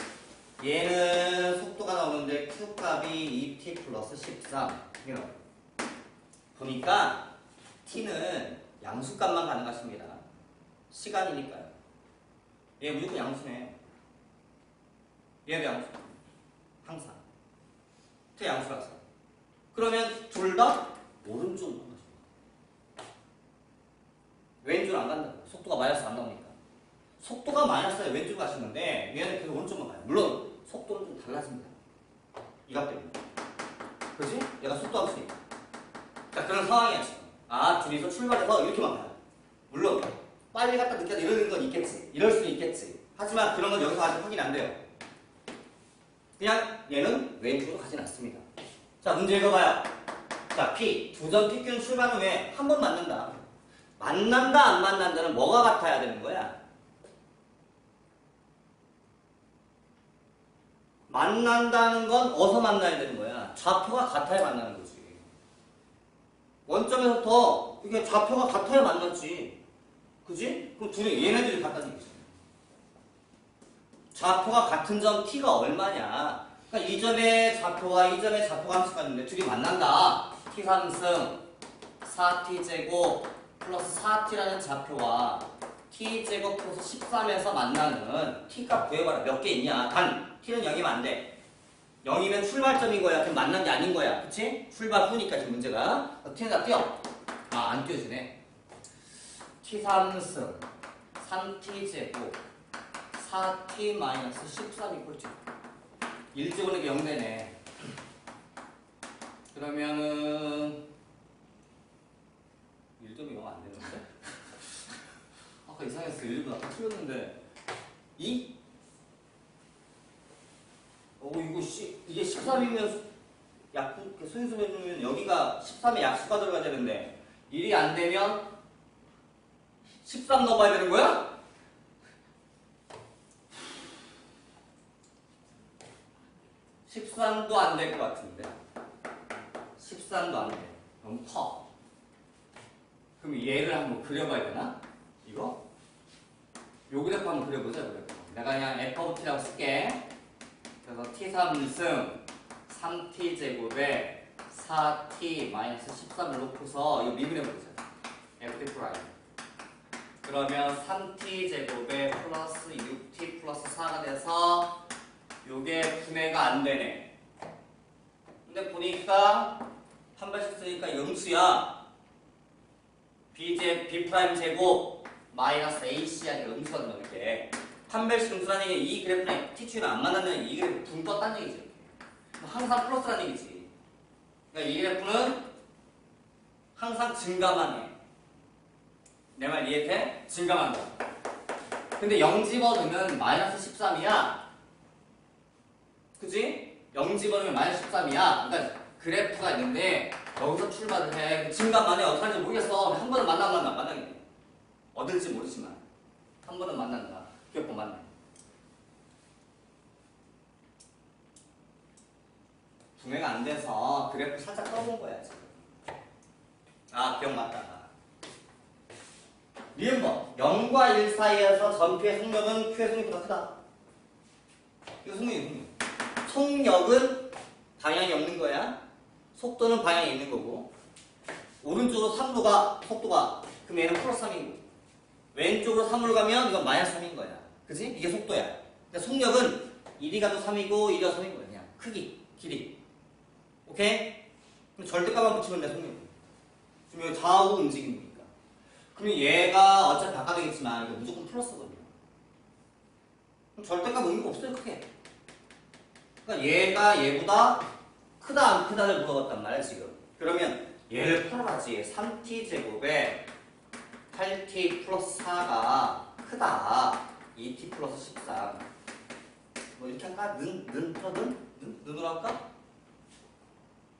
S1: 얘는 속도가 나오는데 q값이 2t 플러스 13 이런. 보니까 t는 양수값만 가능하십니다. 시간이니까요. 얘 무조건 양수네. 얘도 양수. 항상. t 양수라서. 그러면 둘 다 오른쪽으로 가십니다. 왼쪽으로 안 간다고. 속도가 마이너스 안 나오니까. 속도가 마이너스에 왼쪽으로 가시는데 얘는 계속 오른쪽만 가요. 물론 속도는 좀 달라집니다. 이것 때문에. 그렇지? 얘가 속도 함수니까. 자, 그런 상황이야 지금. 아, 둘이서 출발해서 이렇게만 가요. 물론 빨리 갔다 늦게 갔다 이러는 건 있겠지. 이럴 수는 있겠지. 하지만 그런 건 여기서 아직 확인 안 돼요. 그냥 얘는 왼쪽으로 가진 않습니다. 자, 문제 읽어봐요. 자, P. 두 점 PQ는 출발 후에 한 번 만난다. 만난다 안 만난다는 뭐가 같아야 되는 거야? 만난다는 건 어디서 만나야 되는 거야? 좌표가 같아야 만나는 거지. 원점에서부터 이게 좌표가 같아야 만났지. 그지? 그럼 둘이 얘네들이 같다는 얘기지. 좌표가 같은 점 t가 얼마냐? 그러니까 이 점의 좌표와 이 점의 좌표가 함수가 있는데 둘이 만난다. t 3승 4t 제곱 플러스 4t라는 좌표와 t 제곱 플러스 13에서 만나는 t 값 구해봐라. 몇 개 있냐? 단 t는 0이면 안 돼. 0이면 출발점인 거야. 그럼 만난 게 아닌 거야. 그치? 출발 후니까 지금 문제가. t는 다 띄워. 아, 안 띄워지네. t 3승 3t 제곱 4t 마이너스 13이 꼴찌. 1제곱은 0되네. 그러면은 1점이 0 안 되는데? 아까 이상했어. 1분 아까 틀렸는데 2? 이거 이게 13이면 약수 소인수해주면 여기가 13에 약수가 들어가야 되는데 1이 안 되면 13 넣어봐야 되는 거야? (13도) 안 될 것 같은데 13도 안 돼. 너무 커. 그럼 얘를 한번 그려봐야 되나? 이거? 요 그래프 한번 그려보자. 그래프. 내가 그냥 f of t라고 쓸게. 그래서 t 3승 3t 제곱에 4t 마이너스 13을 놓고서 이거 미분해버리자. f t 프라임. 그러면 3t 제곱에 플러스 6t 플러스 4가 돼서 요게 분해가 안 되네. 근데 보니까 한 발씩 쓰니까 음수야. b 프라임 제곱 마이너스 ac 아니라 음수가 들어갈게. 한 발씩 음수라는 얘기는 이 그래프랑 t축이랑 안 만나는 이 그래프 붕 떴다는 얘기지. 항상 플러스라는 얘기지. 그러니까 이 그래프는 항상 증가만 해. 내 말 이해돼? 증가한다. 근데 0 집어넣으면 마이너스 13이야. 그지? 0 집어넣으면 마이너스 13이야. 그러니까 그래프가 있는데 여기서 출발을 해. 증가만 해. 어떻게 하는지 모르겠어. 한 번은 만나겠네. 얻을지 모르지만 한 번은 만난다. 기억 번 만나. 분해가 안 돼서 그래프 살짝 떠본 거야 지금. 아, 기억 맞다. 리엠버 0과 1 사이에서 전피의 속력은 Q의 속력보다 크다. 이거 속력이 속력은 방향이 없는 거야. 속도는 방향이 있는 거고. 오른쪽으로 3도가 속도가 그럼 얘는 플러스 3이고 왼쪽으로 3으로 가면 이건 마이너스 3인 거야. 그지? 이게 속도야. 그러니까 속력은 1이 가도 3이고 1이 가도 3인 거야. 그냥 크기, 길이. 오케이? 그럼 절대값만 붙이면 돼. 속력. 지금 여기 좌우 움직임이니까. 그러면 얘가 어차피 바꿔되겠지만 이거 무조건 플러스거든요. 그럼 절대값 의미가 없어요. 크게. 그러니까 얘가 얘보다 크다 안 크다를 물어봤단 말이야 지금. 그러면 얘를 풀어라지. 3t 제곱에 8t 플러스 4가 크다. 2t 플러스 13. 뭐 이렇게 할까? 는으로 할까?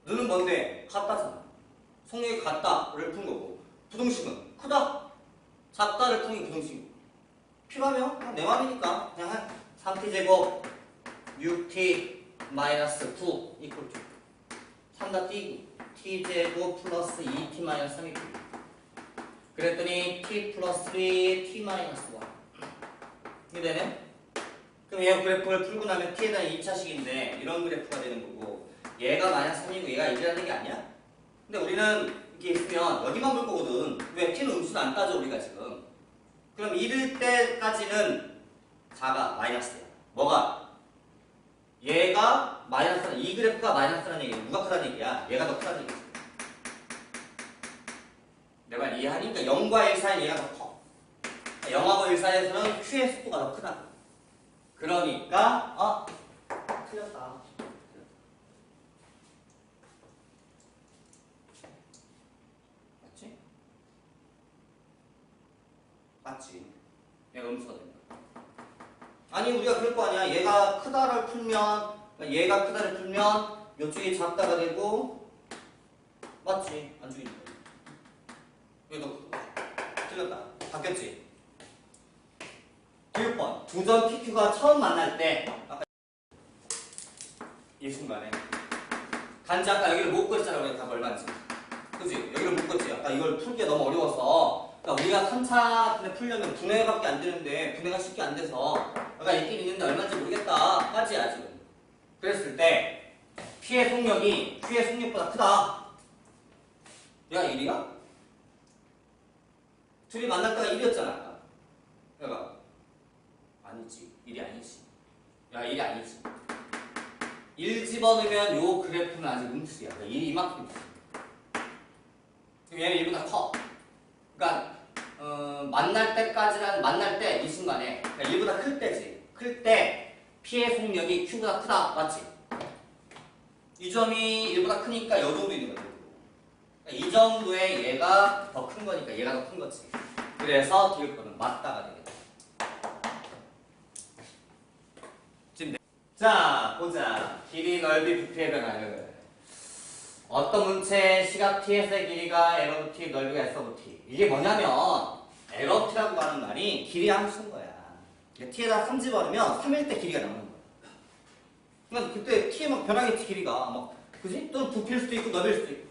S1: 는은 뭔데? 같다잖아. 속력이 같다를 푼 거고. 부등식은 크다, 작다를 푼 게 부등식이고. 필요하면 그냥 내 맘이니까 그냥 한 3t제곱 6t 마이너스 9 이퀄 3다 띄고 t제곱 플러스 2t 마이너스 3이 그랬더니 t 플러스 3 t 마이너스 1 이게 되네? 그럼 얘 그래프를 풀고 나면 t에 대한 2차식인데 이런 그래프가 되는 거고 얘가 마이너스 3이고 얘가 1이라는 게 아니야? 근데 우리는 이렇게 있으면 여기만 볼 거거든. 왜? t는 음수는 안 따져 우리가 지금. 그럼 1일 때까지는 작아 마이너스야. 뭐가? 얘가 마이너스는 이 그래프가 마이너스라는 얘기야. 누가 크다는 얘기야? 얘가 더 크다는 얘기야. 내 말 이해하니까 0과 1 사이는 얘가 더 커. 0하고 1 사이에서는 Q의 속도가 더 크다. 그러니까 틀렸다. 맞지? 맞지. 얘가 음수가 된다. 아니 우리가 그럴 거 아니야. 얘가 크다를 풀면 얘가 크다를 풀면 이쪽이 작다가 되고 맞지? 안 죽이는 거야. 얘도 틀렸다. 바뀌었지? 1번 두점 PQ가 처음 만날 때 아까 이 순간에 단지 아까 여기를 못 그렸잖아. 우리가 답 얼마인지. 그치? 여기를 못 그렸지. 아까 이걸 풀기 너무 어려워서 그러니까 우리가 3차 풀려면 분해밖에 안 되는데 분해가 쉽게 안 돼서 내가 있긴 있는데 얼마인지 모르겠다 까지야 지금. 그랬을 때 P의 속력이 Q의 속력보다 크다. 얘가 1이야? 둘이 만날 때가 1이었잖아 아까. 얘가 아니지. 1이 아니지. 야 1이 아니지. 1 집어넣으면 요 그래프는 아직 음수야. 1이 이만큼 있어. 얘는 1보다 커. 그러니까 만날 때까지란 만날 때 이 순간에 그러니까 1보다 클 때지. 클 때 P의 속력이 Q보다 크다. 맞지? 이 점이 1보다 크니까 이 정도 있는 거지. 그러니까 이 정도의 얘가 더 큰 거니까 얘가 더 큰 거지. 그래서 뒤에 거는 맞다가 되겠다. 지금 자 보자. 길이, 넓이, 부피의 변화를 어떤 문체의 시각 t의 길이가 에러 t, 넓이가 s t. 이게 뭐냐면 에러 t라고 하는 말이 길이 함수인 거야. t에다 3 집어넣으면 3일 때 길이가 나오는 거야. 그러니까 그때 t에 막 변하겠지 길이가 막 그지? 또는 부피일 수도 있고 넓일 수도 있고.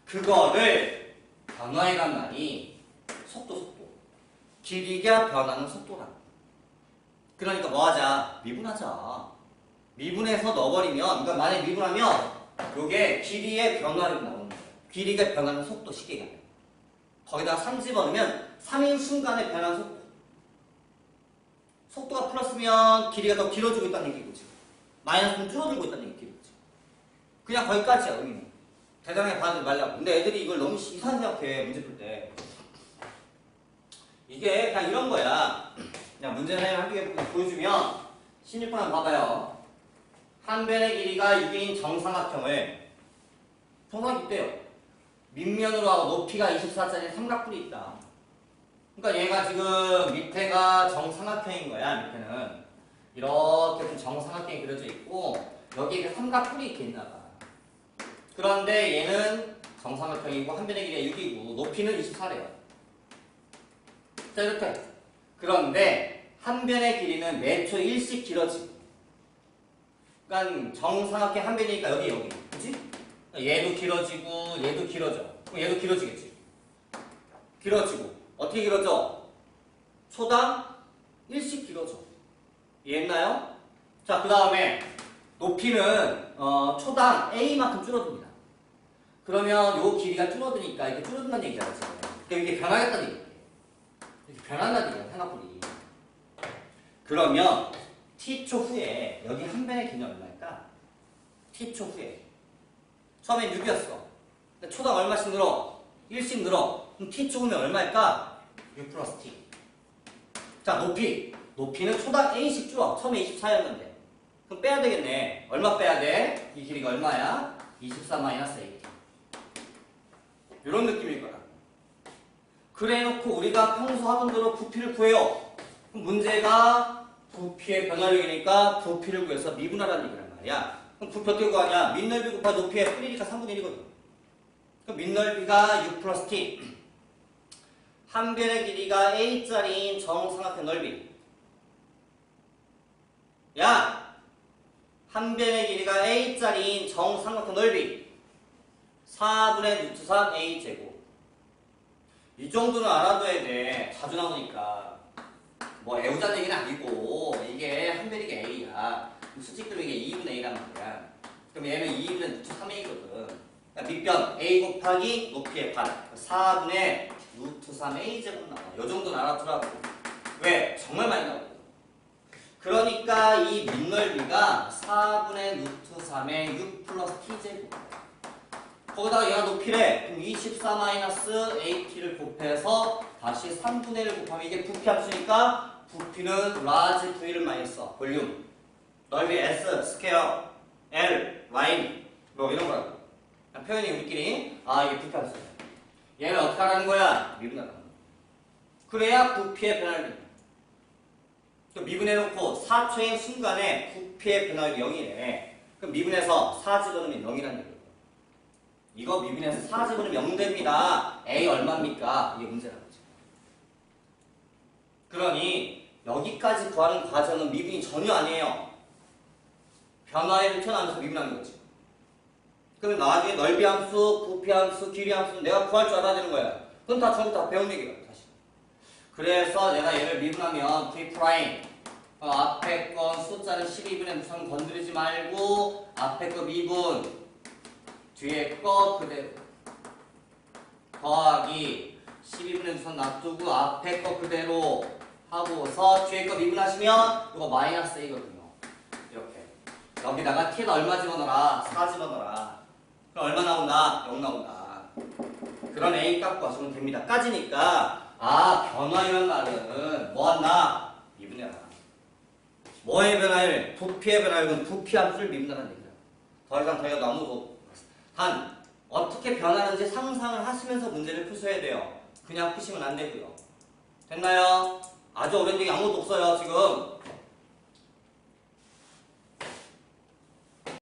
S1: 그거를 변화해간 말이 속도. 길이가 변하는 속도라. 그러니까 뭐 하자? 미분하자. 미분해서 넣어버리면 그러니까 만약에 미분하면 요게 길이의 변화를 나오는 거예요. 길이가 변하는 속도 시계가. 거기다가 3 집어넣으면 3인 순간에 변하는 속도. 속도가 플러스면 길이가 더 길어지고 있다는 얘기겠지. 마이너스는 줄어들고 있다는 얘기겠지. 그냥 거기까지야 의미는. 대단하게 받지 말라고. 근데 애들이 이걸 너무 이상하게 생각해 문제 풀 때. 이게 그냥 이런 거야. 그냥 문제를 해결하기 보여주면 16번 한번 봐봐요. 한 변의 길이가 6개인 정삼각형을 정삼각이 있대요. 밑면으로 하고 높이가 24짜리 삼각뿔이 있다. 그러니까 얘가 지금 밑에가 정삼각형인 거야. 밑에는 이렇게 좀 정삼각형이 그려져 있고 여기에 이렇게 삼각뿔이 이렇게 있나 봐. 그런데 얘는 정삼각형이고 한 변의 길이가 6이고 높이는 24래요. 자 이렇게. 그런데 한 변의 길이는 매초 1씩 길어지고 그러니까 정삼각형 한 변이니까 여기 그치? 얘도 길어지고 얘도 길어져. 그럼 얘도 길어지겠지. 길어지고 어떻게 길어져? 초당 1씩 길어져. 이해했나요? 자 그 다음에 높이는 초당 A만큼 줄어듭니다. 그러면 요 길이가 줄어드니까 이렇게 줄어든다는 얘기잖아 지금. 그러니까 이게 변하겠다는 얘기예요. 이렇게 변한다는 얘기야 삼각뿔이. 그러면 t초 후에 여기 한 변의 길이는 얼마일까? t초 후에 처음엔 6이었어. 근데 초당 얼마씩 늘어? 1씩 늘어. 그럼 t초 후면 얼마일까? 6 플러스 t. 자 높이는 초당 a씩 줄어. 처음에 24였는데 그럼 빼야 되겠네. 얼마 빼야 돼? 이 길이가 얼마야? 24 마이너스 a. 이런 느낌일 거야. 그래 놓고 우리가 평소 하던 대로 부피를 구해요. 그럼 문제가 부피의 변화력이니까 부피를 구해서 미분하라는 얘기란 말이야. 그럼 부피 어떻게 구하냐? 밑넓이 곱하기 높이의 뿌리니까 3분의 1이거든. 그럼 밑넓이가 6 플러스 t. 한 변의 길이가 a짜리인 정삼각형 넓이. 야! 한 변의 길이가 a짜리인 정삼각형 넓이. 4분의 루트 3 a제곱. 이 정도는 알아둬야 돼. 자주 나오니까. 뭐 애우자는 얘기는 아니고 이게 한 변이 게 a야. 수직으로 이게 2분의 a란 말이야. 그럼 얘는 2분의 루트 3a거든. 그러니까 밑변 a 곱하기 높이의 반. 4분의 루트 3a 제곱 나와. 요 정도는 알아두라고. 왜? 정말 많이 나오거든. 그러니까 이 밑넓이가 4분의 루트 3의 6 플러스 t 제곱. 거기다가 얘가 높이래. 그럼 24-at를 곱해서 다시 3분의 1을 곱하면 이게 부피 함수니까 부피는 라지 V를 많이 써. 볼륨. 넓이 S, 스퀘어, L, 라인. 뭐 이런 거라고. 표현이 우리끼리 이게 부피 함수야. 얘는 어떻게 하라는 거야? 미분하라는 거야. 그래야 부피의 변화를 미분해놓고 4초의 순간에 부피의 변화율이 0이래. 그럼 미분해서 4 집어넣으면 0이라는 얘기야. 이거 미분해서 4 집어넣으면 0 됩니다. A 얼마입니까? 이게 문제라는 거지. 그러니 여기까지 구하는 과정은 미분이 전혀 아니에요. 변화율을 튀어나오면서 미분하는 거지. 그럼 나중에 넓이 함수, 부피 함수, 길이 함수는 내가 구할 줄 알아야 되는 거야. 그건 다 전부 다 배운 얘기야. 다시. 그래서 내가 얘를 미분하면 V 프라임 앞에 건 숫자는 12분의 우선 건드리지 말고 앞에 거 미분 뒤에 거 그대로 더하기 12분의 우선 놔두고 앞에 거 그대로 하고서 뒤에 거 미분하시면 이거 마이너스 A거든요. 이렇게 여기다가 t는 얼마 집어넣어라? 4 집어넣어라. 그럼 얼마 나온다? 0 나온다. 그런 A 값 구하시면 됩니다. 까지니까 변화율이란 말은 뭐한다? 미분해라. 뭐의 변화율? 부피의 변화율은 부피 함수를 미분하라는 얘기다. 더 이상 저희가 너무 단 어떻게 변하는지 상상을 하시면서 문제를 푸셔야 돼요. 그냥 푸시면 안 되고요. 됐나요? 아주 어려운 얘기 아무것도 없어요 지금.